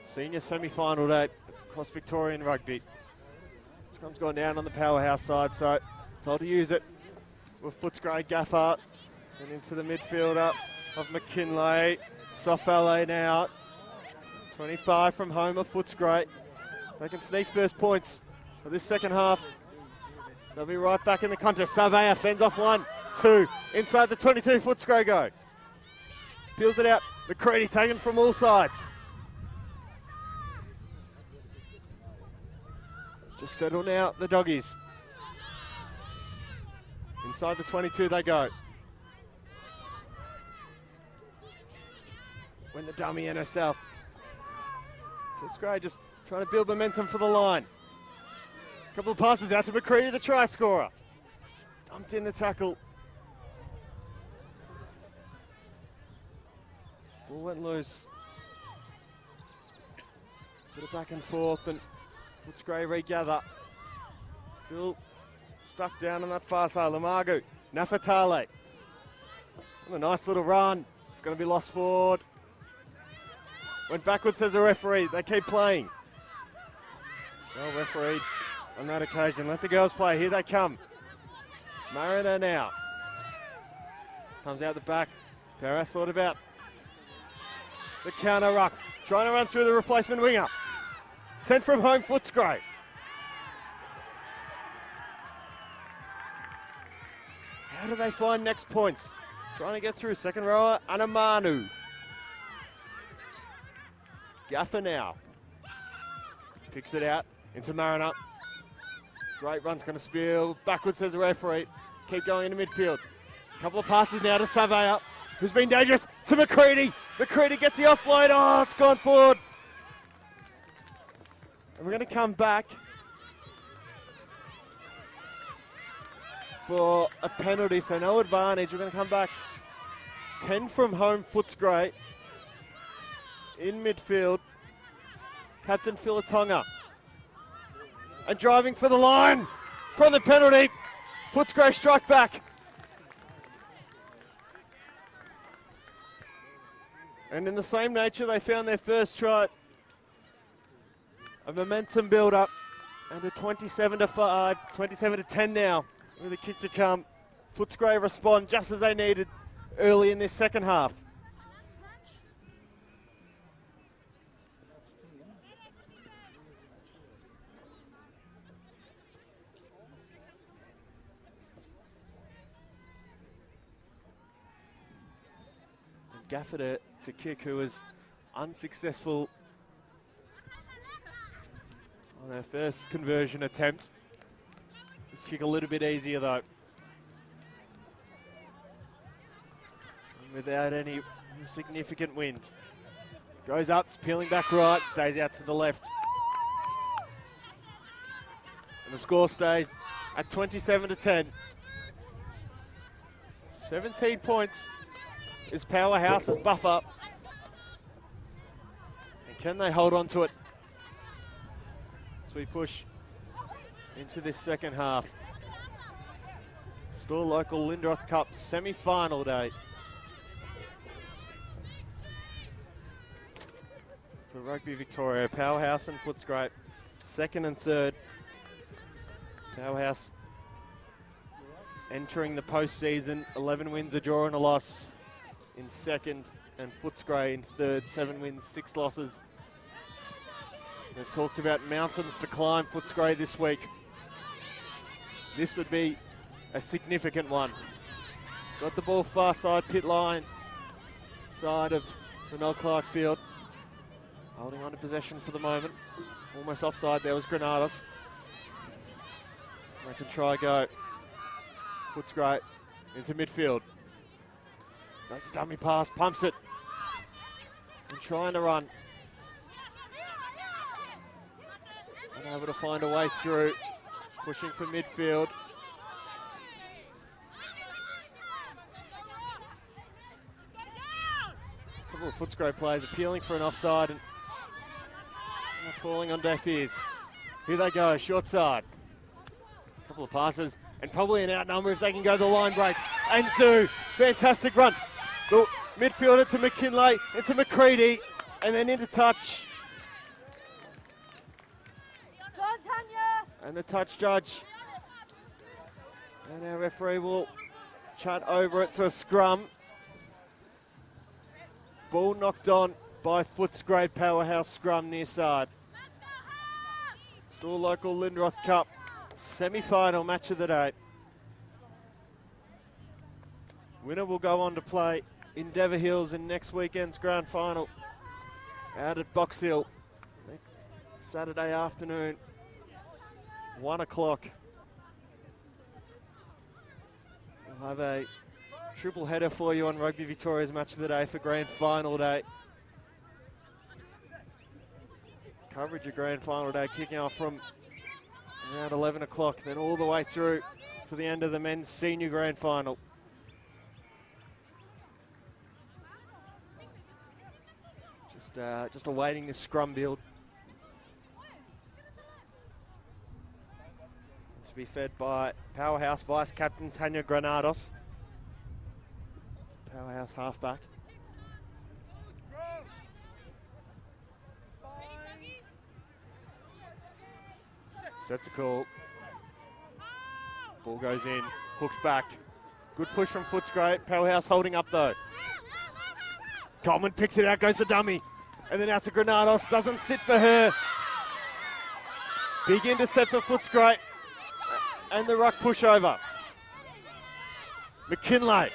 Senior semi-final day across Victorian rugby. Scrum's gone down on the Powerhouse side, so told to use it with Footscray, Gaffard, and into the midfielder of McKinlay. Sofale now, 25 from home of Footscray. They can sneak first points for this second half. They'll be right back in the contest. Savea fends off 1, 2, inside the 22, Footscray go. Peels it out, McCready taken from all sides. Just settle now, the doggies. Inside the 22 they go. When the dummy in herself. Footscray just trying to build momentum for the line. Couple of passes out to McCready, the try scorer. Dumped in the tackle. Ball went loose. Bit of back and forth, and Footscray regather. Still stuck down on that far side. Lamagu, Nafatale. A nice little run. It's going to be lost forward. Went backwards, says the referee. They keep playing. Well, referee on that occasion. Let the girls play. Here they come. Mariner now. Comes out the back. Paras thought about the counter ruck. Trying to run through the replacement winger. 10 from home, Footscray. How do they find next points? Trying to get through. Second rower, Anamanu. Gaffer now. Picks it out into Mariner. Great run's going to spill. Backwards, says the referee. Keep going into midfield. A couple of passes now to Savea, who's been dangerous, to McCready. McCready gets the offload. Oh, it's gone forward. And we're going to come back for a penalty, so no advantage. We're going to come back 10 from home, Footscray. In midfield, Captain Philatonga. And driving for the line from the penalty. Footscray struck back. And in the same nature, they found their first try. A momentum build-up. And a 27-5, 27-10 now with a kick to come. Footscray respond just as they needed early in this second half. Gaffer to kick, who was unsuccessful on her first conversion attempt. This kick a little bit easier though. And without any significant wind. Goes up, it's peeling back right, stays out to the left. And the score stays at 27-10. 17 points is Powerhouse's buffer. And can they hold on to it as we push into this second half? Still local Lindroth Cup semi-final day for Rugby Victoria. Powerhouse and Footscray, second and third. Powerhouse entering the postseason, 11 wins, a draw and a loss in second, and Footscray in third, 7 wins, 6 losses. They've talked about mountains to climb, Footscray, this week. This would be a significant one. Got the ball far side pit line, side of the Noel Clark field. Holding on to possession for the moment. Almost offside there was Granados. They can try go. Footscray into midfield. That's a dummy pass, pumps it. And trying to run. Unable to find a way through. Pushing for midfield. A couple of Footscray players appealing for an offside and falling on deaf ears. Here they go, short side. A couple of passes and probably an outnumber if they can go the line break. And two, fantastic run. The midfielder to McKinlay, into McCready, and then into touch. And the touch judge. And our referee will chat over it to a scrum. Ball knocked on by Footscray. Powerhouse scrum near side. Still local Lindroth Cup semi-final match of the day. Winner will go on to play Endeavour Hills in next weekend's grand final out at Box Hill next Saturday afternoon, 1 o'clock. We'll have a triple header for you on Rugby Victoria's match of the day for grand final day. Coverage of grand final day kicking off from around 11 o'clock, then all the way through to the end of the men's senior grand final. Just awaiting the scrum build to be fed by Powerhouse Vice Captain Tanya Granados. Powerhouse halfback. Sets a call. Ball goes in, hooked back. Good push from Footscray. Powerhouse holding up though. Coleman picks it out, goes the dummy. And then out to Granados, doesn't sit for her. Big intercept for Footscray. And the ruck pushover. McKinlay,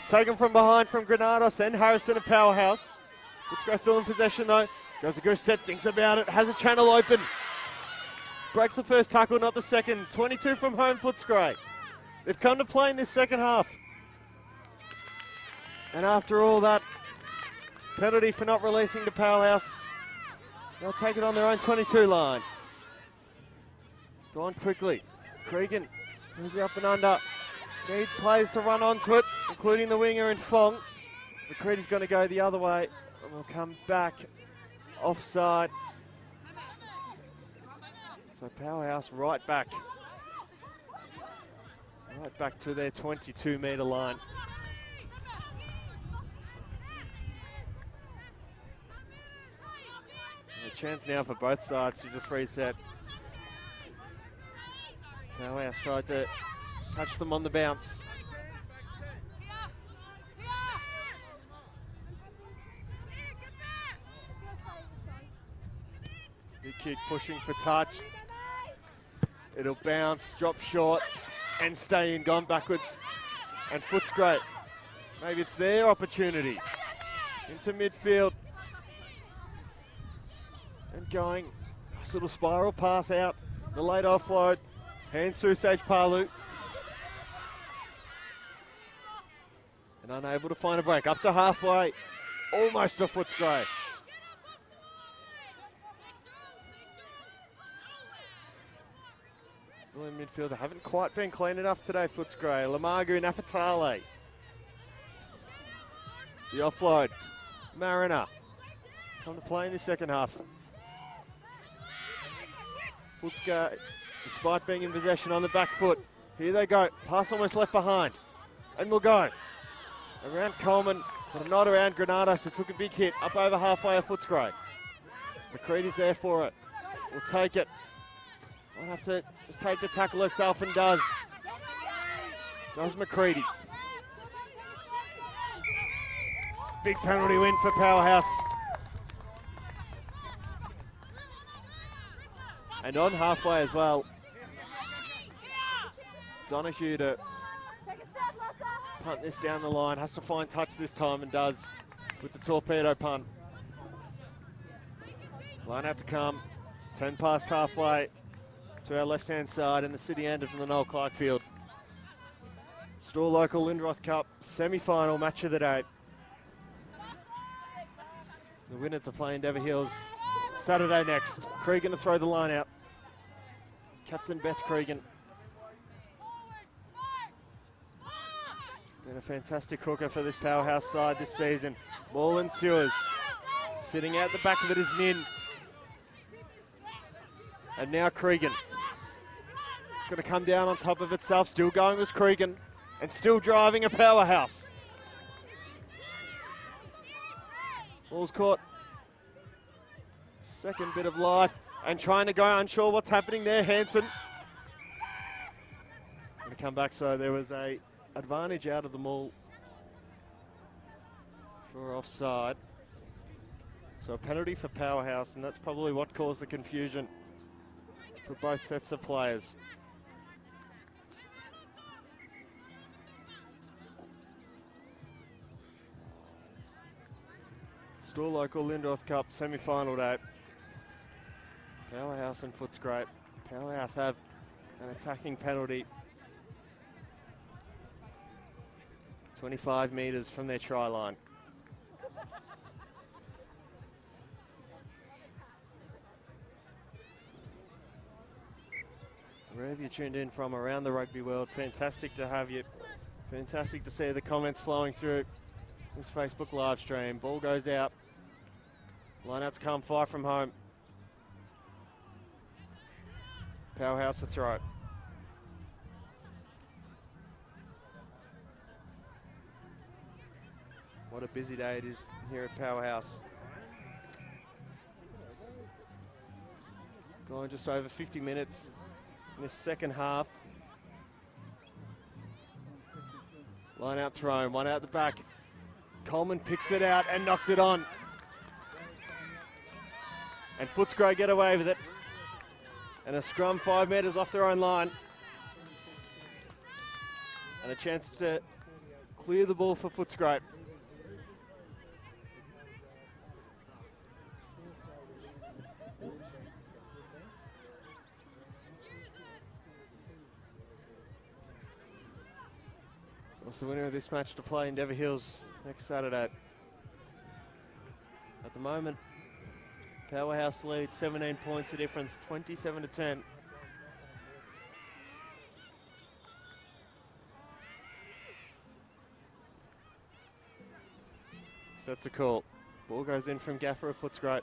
taken from behind from Granados and Harrison of Powerhouse. Footscray still in possession though. Goes a good step, thinks about it, has a channel open. Breaks the first tackle, not the second. 22 from home, Footscray. They've come to play in this second half. And after all that, penalty for not releasing to Powerhouse. They'll take it on their own 22 line. Gone quickly. Cregan moves up and under. Needs players to run onto it, including the winger in Fong. McCready's going to go the other way, and we'll come back offside. So Powerhouse right back to their 22-metre line. And a chance now for both sides to just reset. Powerhouse tried to catch them on the bounce. Big kick pushing for touch. It'll bounce, drop short, and stay in, gone backwards. And Footscray, maybe it's their opportunity. Into midfield. And going, nice little spiral pass out. The late offload, hands through Sage Palu. And unable to find a break, up to halfway. Almost to Footscray. Still in midfield. They haven't quite been clean enough today, Footscray. Lamagu and Afatale. The offload. Mariner. Come to play in the second half. Footscray, despite being in possession on the back foot. Here they go. Pass almost left behind. And we'll go. Around Coleman, but not around Granados, so took a big hit. Up over halfway of Footscray. McCready's there for it. We'll take it. Might have to just take the tackle herself, and does. Does McCready. Big penalty win for Powerhouse. And on halfway as well. Donahue to punt this down the line. Has to find touch this time, and does with the torpedo punt. Line out to come. 10 past halfway to our left-hand side in the city end of the Noel Clark Field. Store Local Lindroth Cup semi-final match of the day. The winner to play Endeavour Hills Saturday next. Cregan to throw the line out. Captain Beth Cregan. Been a fantastic hooker for this Powerhouse side this season. Ball and Sewers. Sitting out the back of it is Nin. And now Cregan. Going to come down on top of itself. Still going was Cregan. And still driving a Powerhouse. Ball's caught. Second bit of life. And trying to go, unsure what's happening there. Hanson. Going to come back, so there was a advantage out of the maul for offside. So a penalty for Powerhouse, and that's probably what caused the confusion for both sets of players. Store Local Lindroth Cup semi-final day. Powerhouse and Footscray. Powerhouse have an attacking penalty. 25 metres from their try line. Wherever you tuned in from around the rugby world, fantastic to have you. Fantastic to see the comments flowing through this Facebook live stream. Ball goes out. Lineouts come far from home. Powerhouse to throw. What a busy day it is here at Powerhouse. Going just over 50 minutes in this second half. Line out thrown, one out the back. Coleman picks it out and knocked it on. And Footscray get away with it. And a scrum 5 metres off their own line. And a chance to clear the ball for Footscray. What's the winner of this match to play Endeavour Hills next Saturday? At the moment, Powerhouse leads 17 points the difference, 27-10. Sets a call. Ball goes in from Gaffer of Footscray.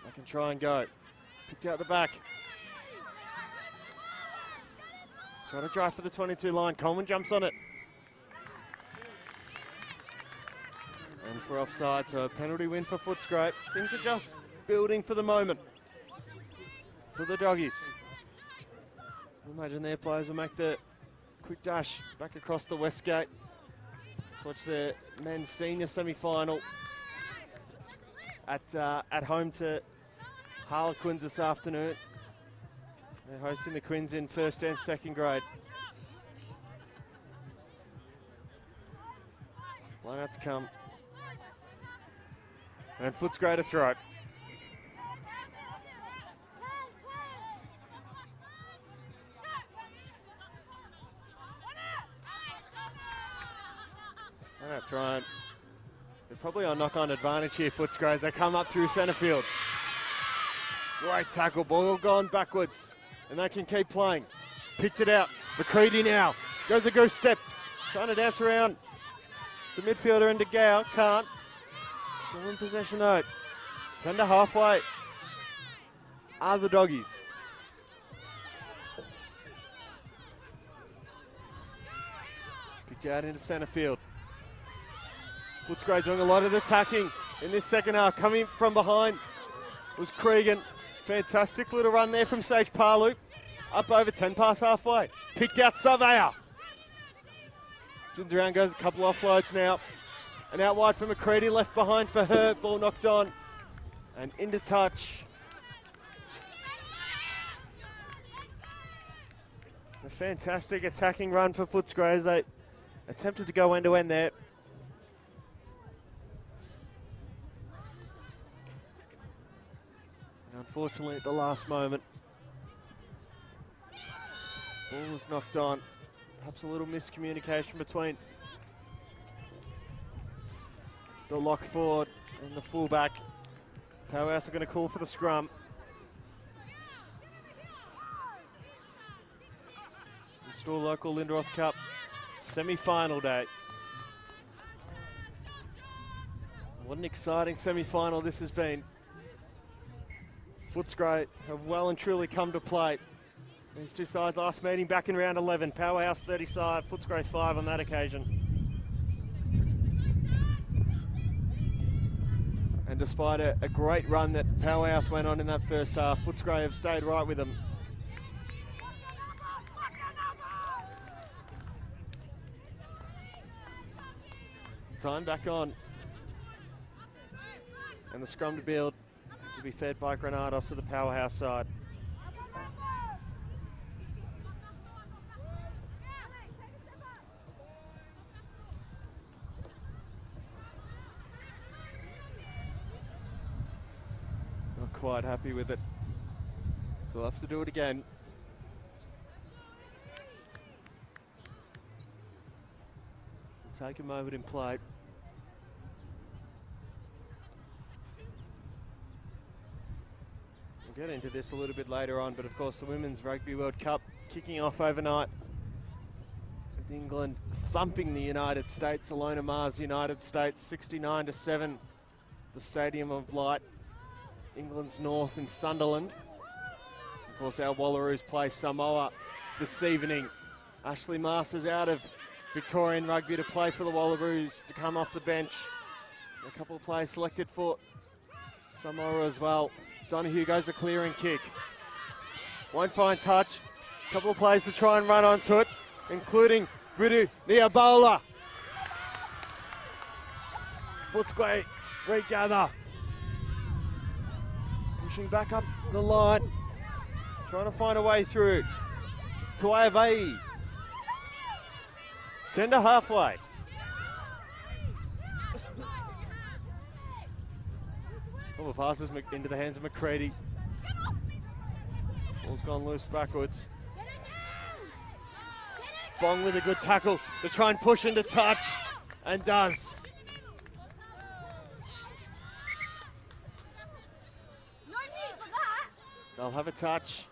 They can try and go. Picked out the back. Got to drive for the 22 line. Coleman jumps on it. And for offside, so a penalty win for Footscray. Things are just building for the moment for the Doggies. I imagine their players will make the quick dash back across the West Gate to watch their men's senior semi-final at home to Harlequins this afternoon. They're hosting the Quins in first and second grade. Line out to come. And Footscray to throw. And that thrown. They're probably on knock-on advantage here, Footscray, as they come up through centre field. Great tackle, ball gone backwards. And they can keep playing. Picked it out. McCready now. Goes a goose step. Trying to dance around the midfielder into Gow. Can't. Still in possession though. 10 to halfway. Are the Doggies. Picked out into centre field. Footscray doing a lot of the attacking in this second half. Coming from behind was Cregan. Fantastic little run there from Sage Parloop. Up over 10 past halfway. Picked out Surveyor. Spins around, goes a couple offloads now. And out wide for McCready, left behind for her. Ball knocked on. And into touch. A fantastic attacking run for Footscray as they attempted to go end to end there. Unfortunately, at the last moment, ball was knocked on. Perhaps a little miscommunication between the lock forward and the fullback. Powerhouse are going to call for the scrum. The Store Local Lindroth Cup semi-final day. What an exciting semi-final this has been. Footscray have well and truly come to play. These two sides last meeting back in round 11. Powerhouse 35, Footscray 5 on that occasion. And despite a great run that Powerhouse went on in that first half, Footscray have stayed right with them. Time back on. And the scrum to build. To be fed by Granados to the Powerhouse side. Not quite happy with it. So we'll have to do it again. Take a moment in play. We'll get into this a little bit later on, but of course the Women's Rugby World Cup kicking off overnight with England thumping the United States. Alona Mars, United States, 69-7. The Stadium of Light, England's North in Sunderland. Of course, our Wallaroos play Samoa this evening. Ashley Masters out of Victorian Rugby to play for the Wallaroos, to come off the bench. A couple of players selected for Samoa as well. Donahue goes a clearing kick. Won't find touch. A couple of players to try and run onto it, including Vidu Niabola. Footscray regather. Pushing back up the line. Trying to find a way through. To Ayavai. 10 to halfway. Couple of passes into the hands of McCready. Ball's gone loose backwards. Fong with a good tackle to try and push into touch, and does. They'll have a touch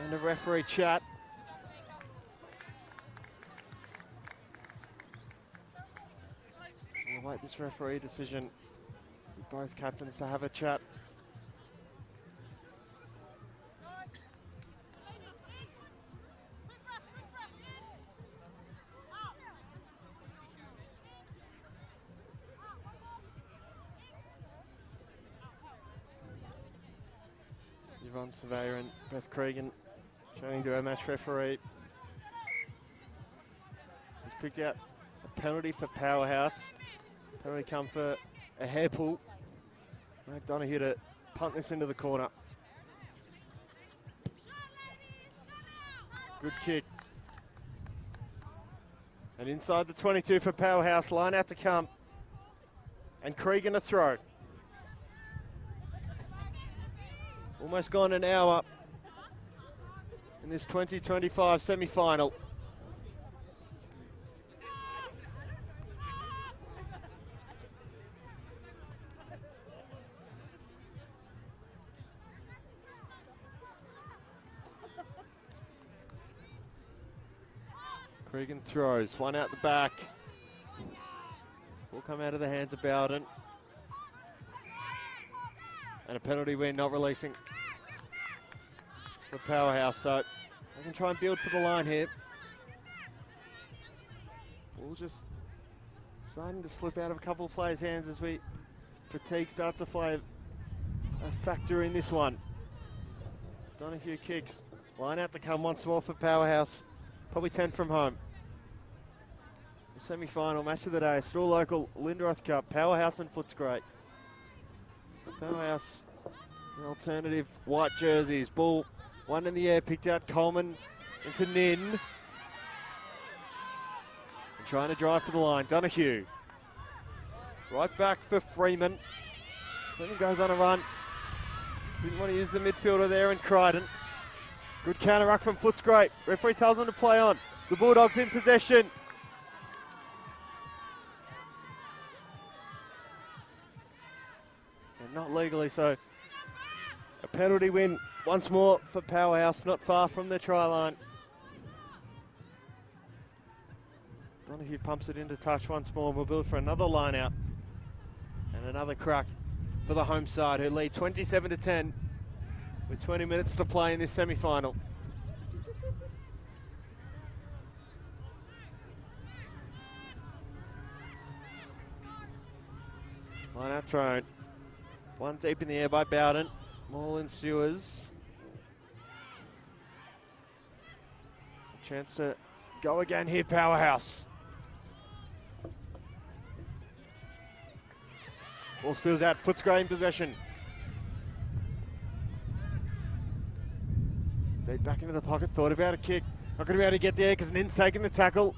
and a referee chat. await this referee decision with both captains to have a chat. Yvonne Surveyor and Beth Cregan chatting to our match referee. She's picked out a penalty for Powerhouse. Penalty come for a hair pull. They've done here to punt this into the corner. Good kick. And inside the 22 for Powerhouse, line out to come. And Cregan a throw. Almost gone an hour in this 2025 semi-final. Cregan throws, one out the back. Will come out of the hands of Bowden. And a penalty win, not releasing for Powerhouse. So they can try and build for the line here. Ball just starting to slip out of a couple of players' hands as fatigue starts to play a factor in this one. Donahue kicks. Line out to come once more for Powerhouse. Probably 10 from home. The semi-final match of the day, still local Lindroth Cup, Powerhouse and Footscray. Powerhouse, the alternative white jerseys. Ball, one in the air, picked out Coleman into Nin. And trying to drive for the line, Donahue. Right back for Freeman. Freeman goes on a run. Didn't want to use the midfielder there in Crichton. Good counter ruck from Footscray. Referee tells him to play on. The Bulldogs in possession. And not legally, so a penalty win once more for Powerhouse, not far from the try line. Donahue pumps it into touch once more. We'll build for another line out. And another crack for the home side, who lead 27-10 with 20 minutes to play in this semi-final. Line out thrown. One deep in the air by Bowden. Maul ensues. Chance to go again here, Powerhouse. Ball spills out, Footscray in possession. Deep back into the pocket, thought about a kick. Not going to be able to get there because Nin's taking the tackle.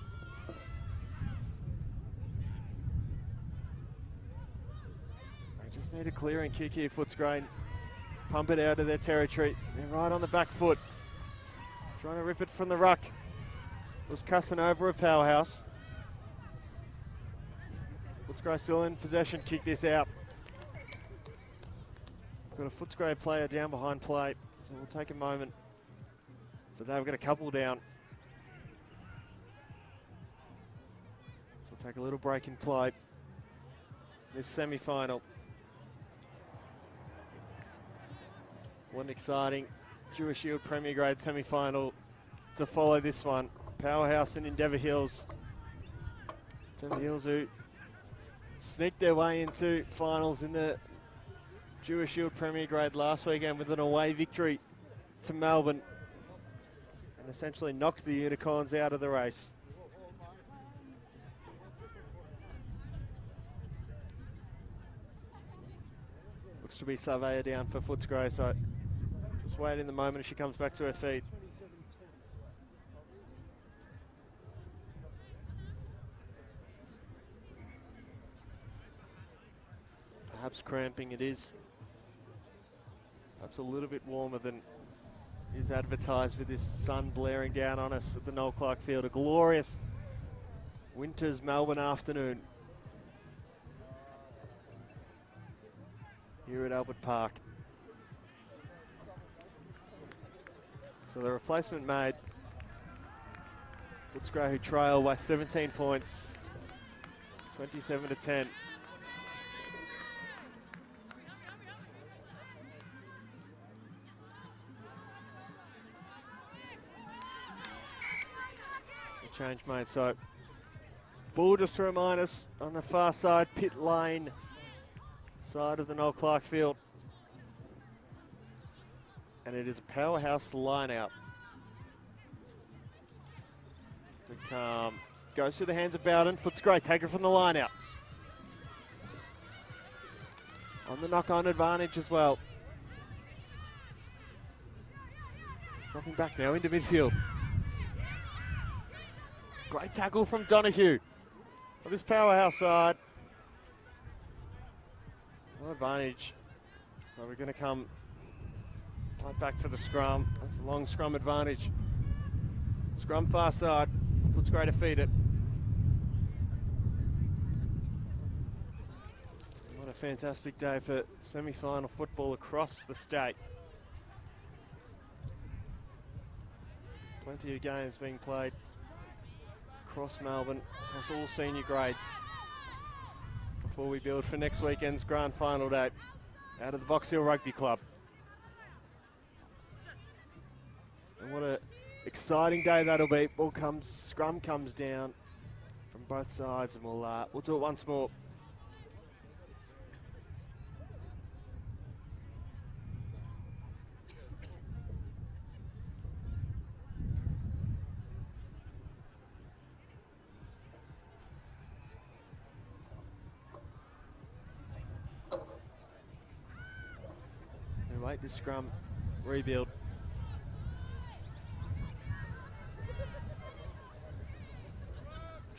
They just need a clearing kick here, Footscray. Pump it out of their territory. They're right on the back foot. Trying to rip it from the ruck. Was cussing over a Powerhouse. Footscray still in possession, kick this out. Got a Footscray player down behind plate, so we'll take a moment. So they've got a couple down. We'll take a little break in play. This semi-final. What an exciting Jewish Shield Premier Grade semi-final to follow this one. Powerhouse and Endeavour Hills. Endeavour Hills who sneaked their way into finals in the Jewish Shield Premier Grade last weekend with an away victory to Melbourne and essentially knocked the Unicorns out of the race. Looks to be Surveyor down for Footscray, so just wait in the moment as she comes back to her feet. Perhaps cramping it is. Perhaps a little bit warmer than is advertised with this sun blaring down on us at the Noel Clarke Field. A glorious winter's Melbourne afternoon here at Albert Park. So the replacement made. Footscray who trail by 17 points. 27-10. Change made, so ball, just to remind us, on the far side, pit lane side of the Noel Clark field. And it is a powerhouse line out. To come, goes through the hands of Bowden. Footscray, take it from the line out. On the knock-on advantage as well. Dropping back now into midfield. Great tackle from Donahue on this powerhouse side. No advantage. So we're going to come right back for the scrum. That's a long scrum advantage. Scrum far side. Footscray to feed it. What a fantastic day for semi-final football across the state. Plenty of games being played across Melbourne, across all senior grades, before we build for next weekend's grand final day out of the Box Hill Rugby Club. And what a exciting day that'll be. Ball comes, scrum comes down from both sides, and we'll do it once more. Wait, this scrum rebuild.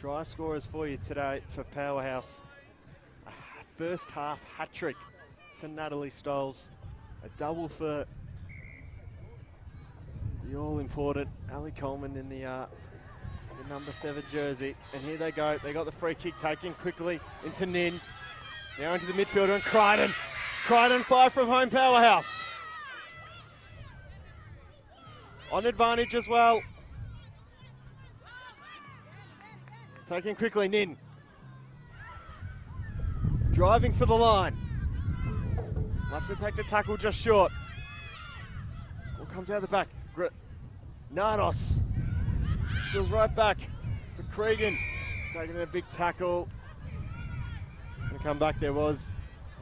Try scorers for you today for Powerhouse. A first half hat-trick to Natalie Stoles. A double for the all-important Ali Coleman in the number 7 jersey. And here they go. They got the free kick taken quickly into Nin. Now into the midfielder and Crichton. Crichton 5 from home, Powerhouse. On advantage as well. Taking quickly, Nin. Driving for the line. Will have to take the tackle just short. Ball comes out the back. Nardos. Still right back for Cregan. He's taking a big tackle. Gonna come back, there was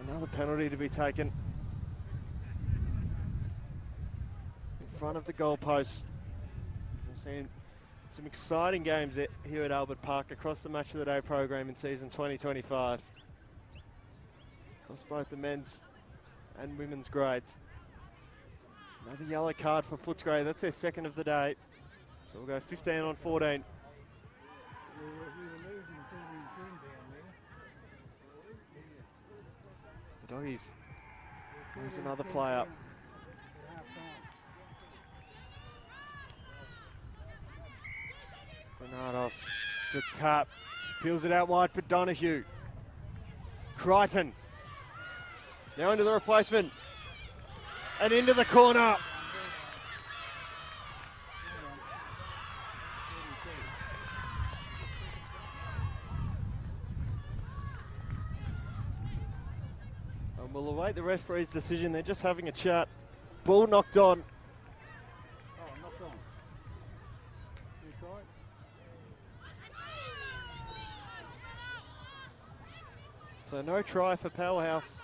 another penalty to be taken in front of the goalpost. We've seen some exciting games here at Albert Park across the Match of the Day program in season 2025. Across both the men's and women's grades. Another yellow card for Footscray. That's their second of the day. So we'll go 15 on 14. The Doggies lose another player. Granados to tap. Peels it out wide for Donahue. Crichton. Now into the replacement. And into the corner. And we'll await the referee's decision. They're just having a chat. Ball knocked on. Oh, knocked on. You try it? So no try for Powerhouse.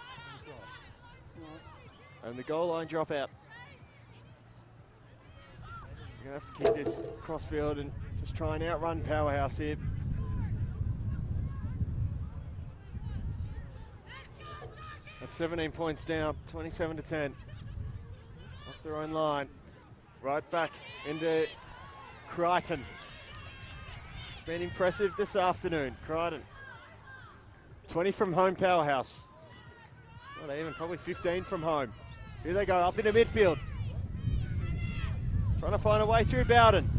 And the goal line dropout. You're going to have to keep this crossfield and just try and outrun Powerhouse here. That's 17 points down, 27-10. Off their own line. Right back into Crichton. It's been impressive this afternoon, Crichton. 20 from home, Powerhouse. Not even, probably 15 from home. Here they go, up into midfield. Trying to find a way through Bowden.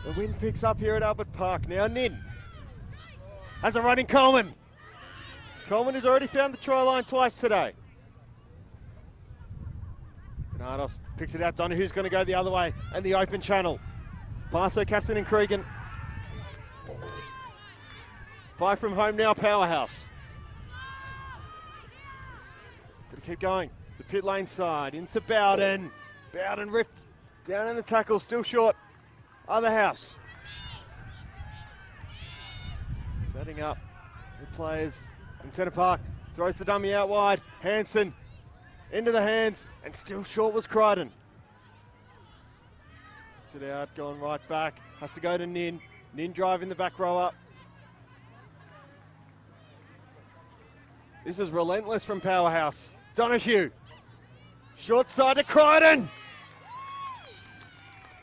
The wind picks up here at Albert Park. Now Nin has a run in Coleman. Coleman has already found the try line twice today. Nardos picks it out. Donahue's going to go the other way and the open channel. Barso, captain and Cregan. 5 from home now, Powerhouse. Got to keep going. The pit lane side into Bowden. Bowden ripped down in the tackle, still short. Other house. Setting up the players in centre park. Throws the dummy out wide. Hanson into the hands, and still short was Crichton. Sit out, going right back. Has to go to Nin. Nin driving the back row up. This is relentless from Powerhouse. Donahue. Short side to Crichton.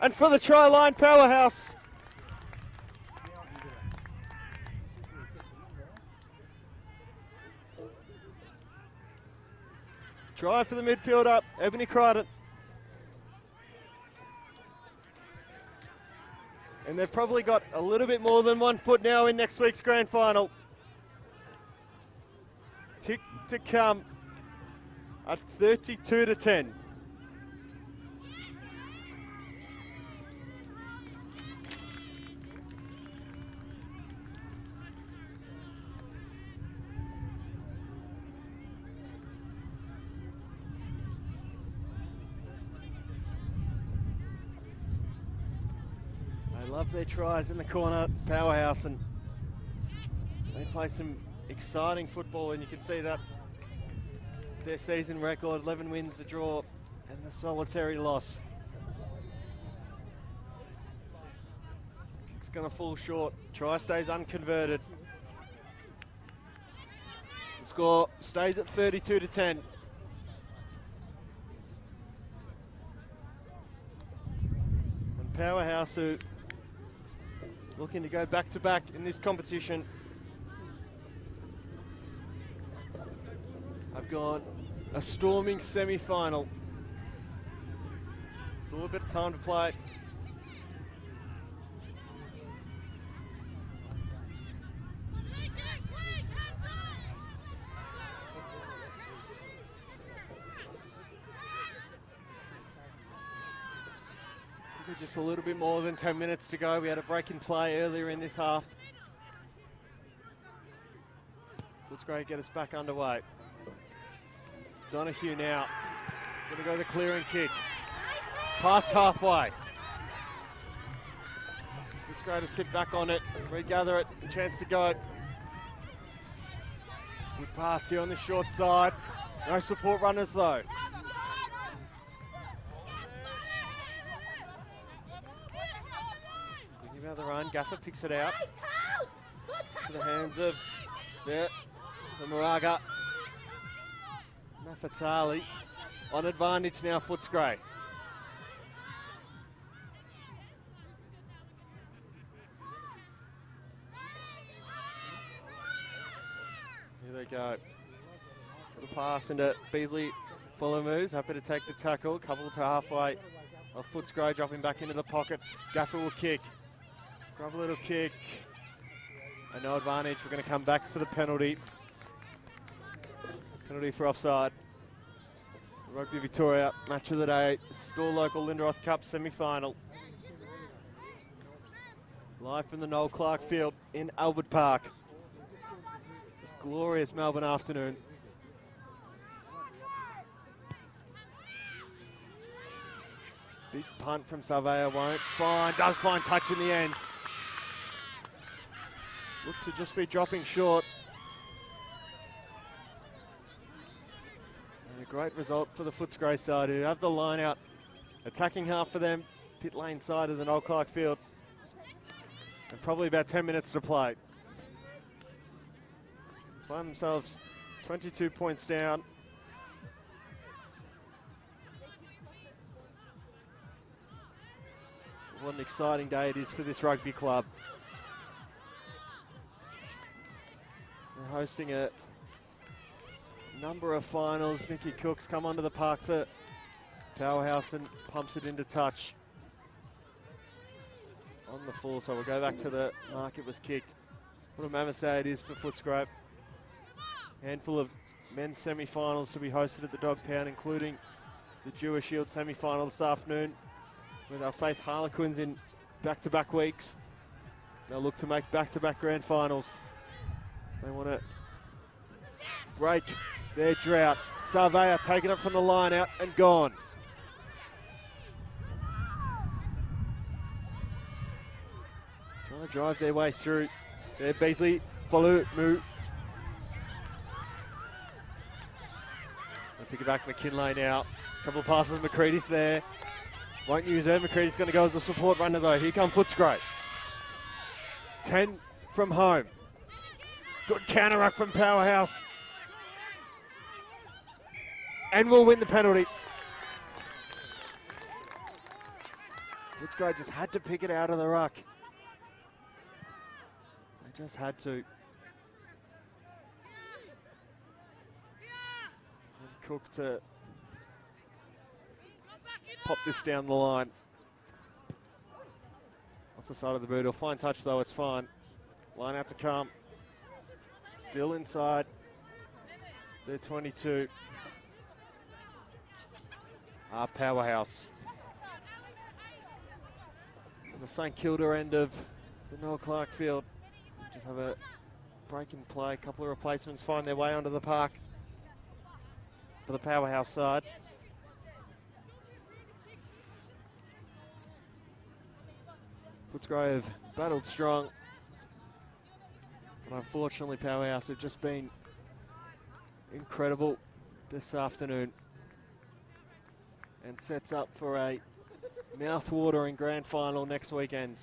And for the try line, Powerhouse. Try for the midfielder, Ebony Crichton. And they've probably got a little bit more than 1 foot now in next week's grand final. Tick to come at 32-10. Love their tries in the corner, Powerhouse, and they play some exciting football, and you can see that their season record, 11 wins, a draw, and the solitary loss. Kick's going to fall short. Try stays unconverted. The score stays at 32-10. And Powerhouse, who looking to go back-to-back in this competition. I've got a storming semi-final. It's a little bit of time to play. Just a little bit more than 10 minutes to go. We had a break in play earlier in this half. Footscray get us back underway. Donahue now. Going to go the clearing kick. Past halfway. Footscray to sit back on it, regather it, chance to go. Good pass here on the short side. No support runners though. The run, Gaffer picks it out to the hands of the Moraga. Nafatali on advantage now, Footscray. Here they go. Little pass into Beasley. Fuller moves, happy to take the tackle. Couple to halfway of Footscray, dropping back into the pocket. Gaffer will kick. Grab a little kick. And no advantage. We're going to come back for the penalty. Penalty for offside. Rugby Victoria, match of the day. Store local Lindroth Cup semi-final. Live from the Noel Clark Field in Albert Park. This glorious Melbourne afternoon. Big punt from Surveyor, won't find, does find touch in the end. Look to just be dropping short. And a great result for the Footscray side, who have the line out. Attacking half for them, pit lane side of the Noel Clark Field. And probably about 10 minutes to play. Find themselves 22 points down. What an exciting day it is for this rugby club. They're hosting a number of finals. Nikki Cooks come onto the park for Powerhouse and pumps it into touch. On the full, so we'll go back to the mark it was kicked. What a mammoth day it is for Footscray. Handful of men's semi-finals to be hosted at the Dog Pound, including the Jewish Shield semi-final this afternoon, where they'll face Harlequins in back-to-back weeks. They'll look to make back-to-back grand finals. They want to break their drought. Surveyor taking it from the line out and gone. Trying to drive their way through. There, Beasley, follow, move. They pick it back, McKinlay now. Couple of passes, McCready's there. Won't use her. McCready's going to go as a support runner though. Here come Footscray. 10 from home. Good counter ruck from Powerhouse. And will win the penalty. Footscray just had to pick it out of the ruck. They just had to. And Cook to pop this down the line. Off the side of the boot. He'll fine touch though, it's fine. Line out to come. Still inside. They're 22. Powerhouse. On the St Kilda end of the Noel Clark field. Just have a break in play. A couple of replacements find their way onto the park for the Powerhouse side. Footscray have battled strong. But unfortunately, Powerhouse have just been incredible this afternoon. And sets up for a mouth-watering grand final next weekend.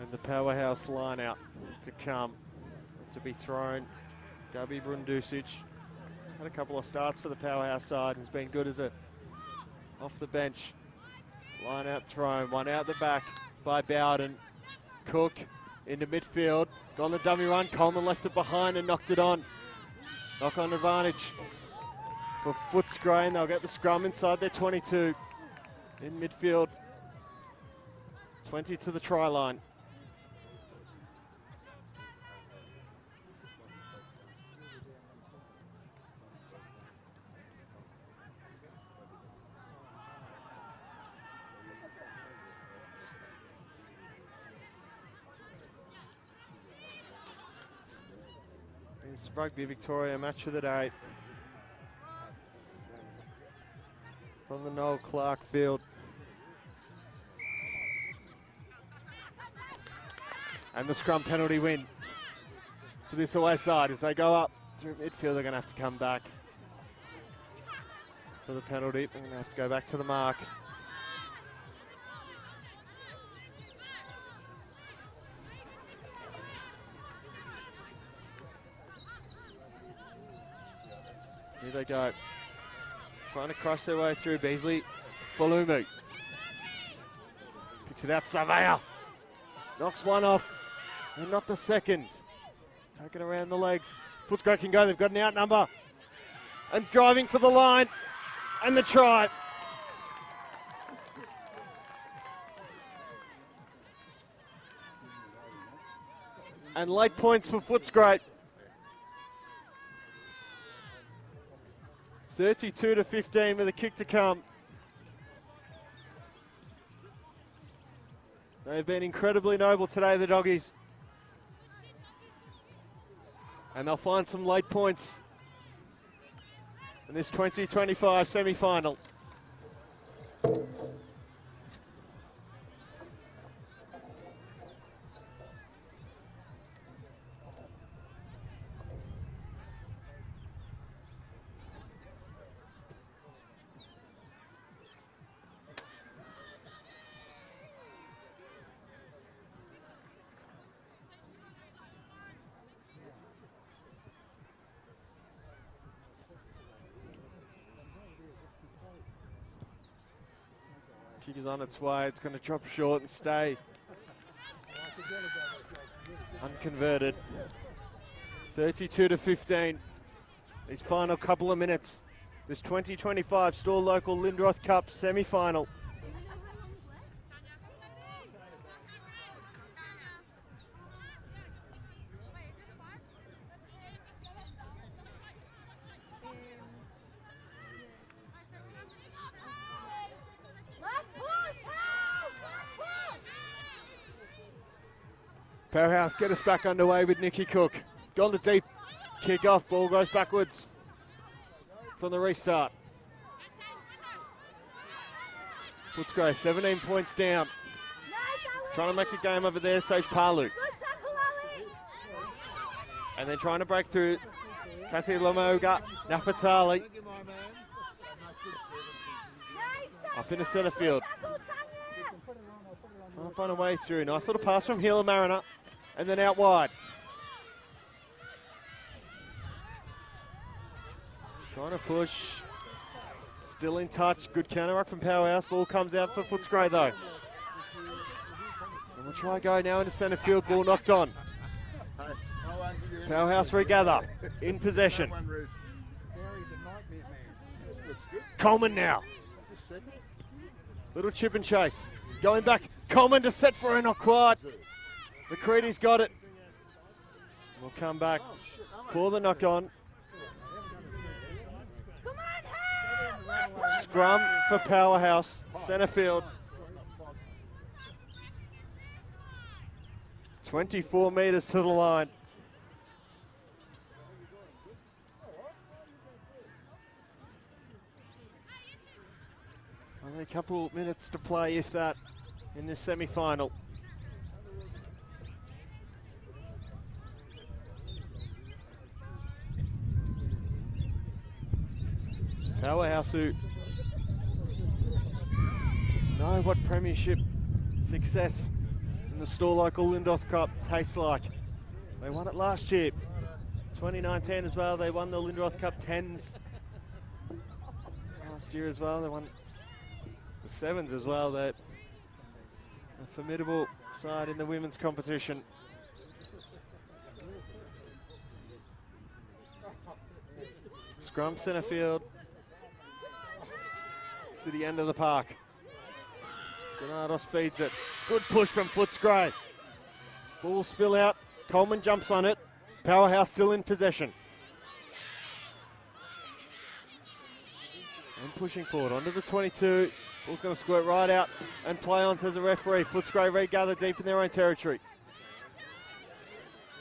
And the Powerhouse line out to come, to be thrown. Gubby Brundusic had a couple of starts for the Powerhouse side. Has been good as a off the bench. Line out thrown, one out the back by Bowden. Cook into midfield, gone the dummy run. Coleman left it behind and knocked it on. Knock on advantage for Footscray, and they'll get the scrum inside their 22 in midfield. 20 to the try line. Rugby Victoria match of the day from the Noel Clark field. And the scrum penalty win for this away side. As they go up through midfield, they're going to have to come back for the penalty. They're going to have to go back to the mark. Here they go. Trying to crush their way through. Beasley. Falumu. Picks it out. Surveyor. Knocks one off. And not the second. Taken around the legs. Footscray can go. They've got an outnumber. And driving for the line. And the try. And late points for Footscray. 32-15 with a kick to come. They've been incredibly noble today, the Doggies. And they'll find some late points in this 2025 semi-final. Kick is on its way. It's going to drop short and stay unconverted. 32-15. These final couple of minutes. This 2025 Store Local Lindroth Cup semi-final. Powerhouse get us back underway with Nicky Cook. Gone to deep. Kick off. Ball goes backwards from the restart. Footscray 17 points down. Trying to make a game over there, Sage Palu. And then trying to break through. Kathy Lamoga, Nafatali. Up in the centre field. Trying to find a way through. Nice little pass from Hila Mariner. And then out wide. Trying to push. Still in touch. Good counter-ruck from Powerhouse. Ball comes out for Footscray though. And we'll try go now into centre field. Ball knocked on. Powerhouse regather. In possession. Coleman now. Little chip and chase. Going back. Coleman to set for her. Not quite. McCready's got it. We'll come back for the knock on. Scrum for Powerhouse. Centre field. 24 metres to the line. Only a couple minutes to play, if that, in this semi-final. Powerhouse who know what premiership success in the store local Lindroth Cup tastes like. They won it last year. 2019 as well, they won the Lindroth Cup 10s. Last year as well, they won the 7s as well. They're a formidable side in the women's competition. Scrum centre field. To the end of the park. Granados feeds it. Good push from Footscray. Ball spill out. Coleman jumps on it. Powerhouse still in possession. And pushing forward onto the 22. Ball's going to squirt right out and play on, says the referee. Footscray regather deep in their own territory.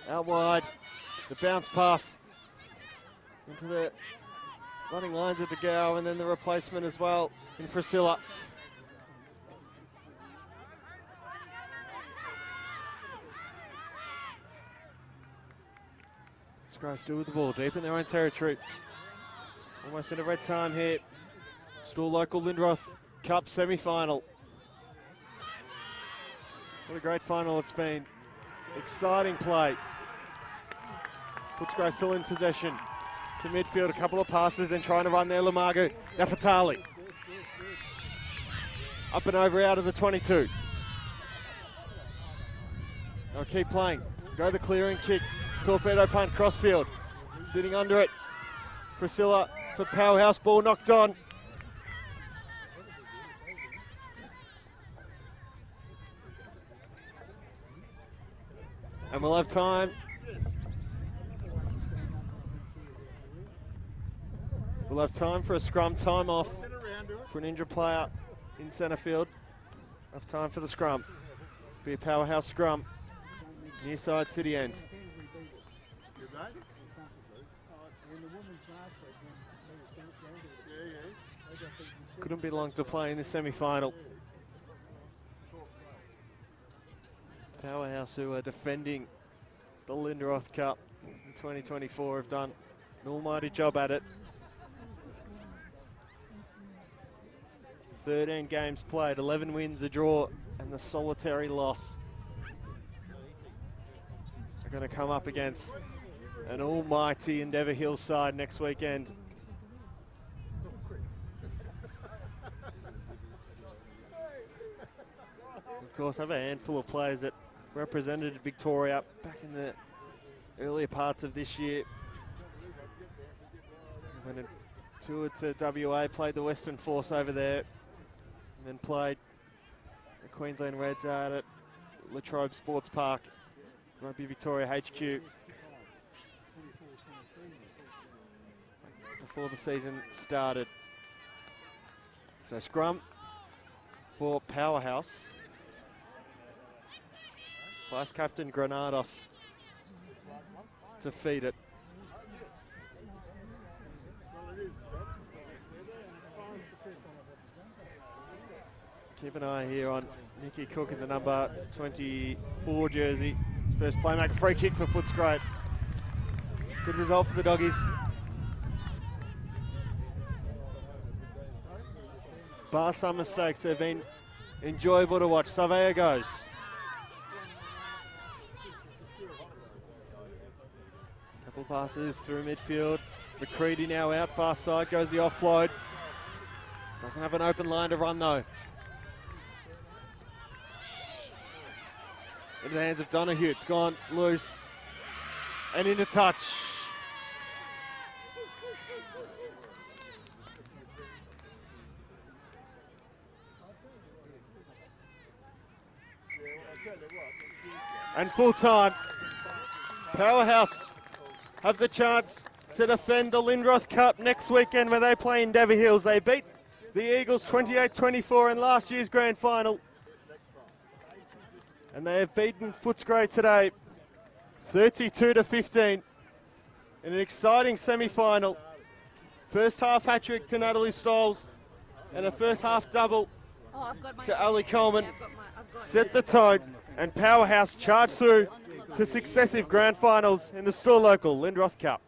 Out wide. The bounce pass into the running lines of DeGao, and then the replacement as well in Priscilla. Footscray still with the ball, deep in their own territory. Almost in a red time here. Still local Lindroth Cup semi-final. What a great final it's been. Exciting play. Footscray still in possession. To midfield, a couple of passes, then trying to run there, Lamagu. Nafatali. Up and over out of the 22. They'll keep playing. Go the clearing kick. Torpedo punt, crossfield. Sitting under it. Priscilla for Powerhouse, ball knocked on. And we'll have time. We'll have time for a scrum, time off for an injured player in centre field. Have time for the scrum. Be a Powerhouse scrum. Near side city end. Couldn't be long to play in this semi-final. Powerhouse, who are defending the Lindroth Cup in 2024, have done an almighty job at it. 13 games played, 11 wins, a draw, and the solitary loss. They're going to come up against an almighty Endeavour Hill side next weekend. Of course, have a handful of players that represented Victoria back in the earlier parts of this year. Went and toured to WA, played the Western Force over there, and then played the Queensland Reds out at Latrobe Sports Park, Rugby Victoria HQ, before the season started. So scrum for Powerhouse. Vice Captain Granados to feed it. Keep an eye here on Nicky Cook in the number 24 jersey. First playmaker, free kick for Footscray. It's a good result for the Doggies. Bar some mistakes, they've been enjoyable to watch. Surveyor goes. Couple passes through midfield. McCready now out, far side, goes the offload. Doesn't have an open line to run though. Into the hands of Donahue, it's gone loose. And into touch. And full time. Powerhouse have the chance to defend the Lindroth Cup next weekend where they play in Dever Hills. They beat the Eagles 28-24 in last year's grand final. And they have beaten Footscray today 32-15 in an exciting semi-final. First half hat-trick to Natalie Stoles and a first half double to Ali Coleman. Set the tone, and Powerhouse charged through to successive grand finals in the store local Lindroth Cup.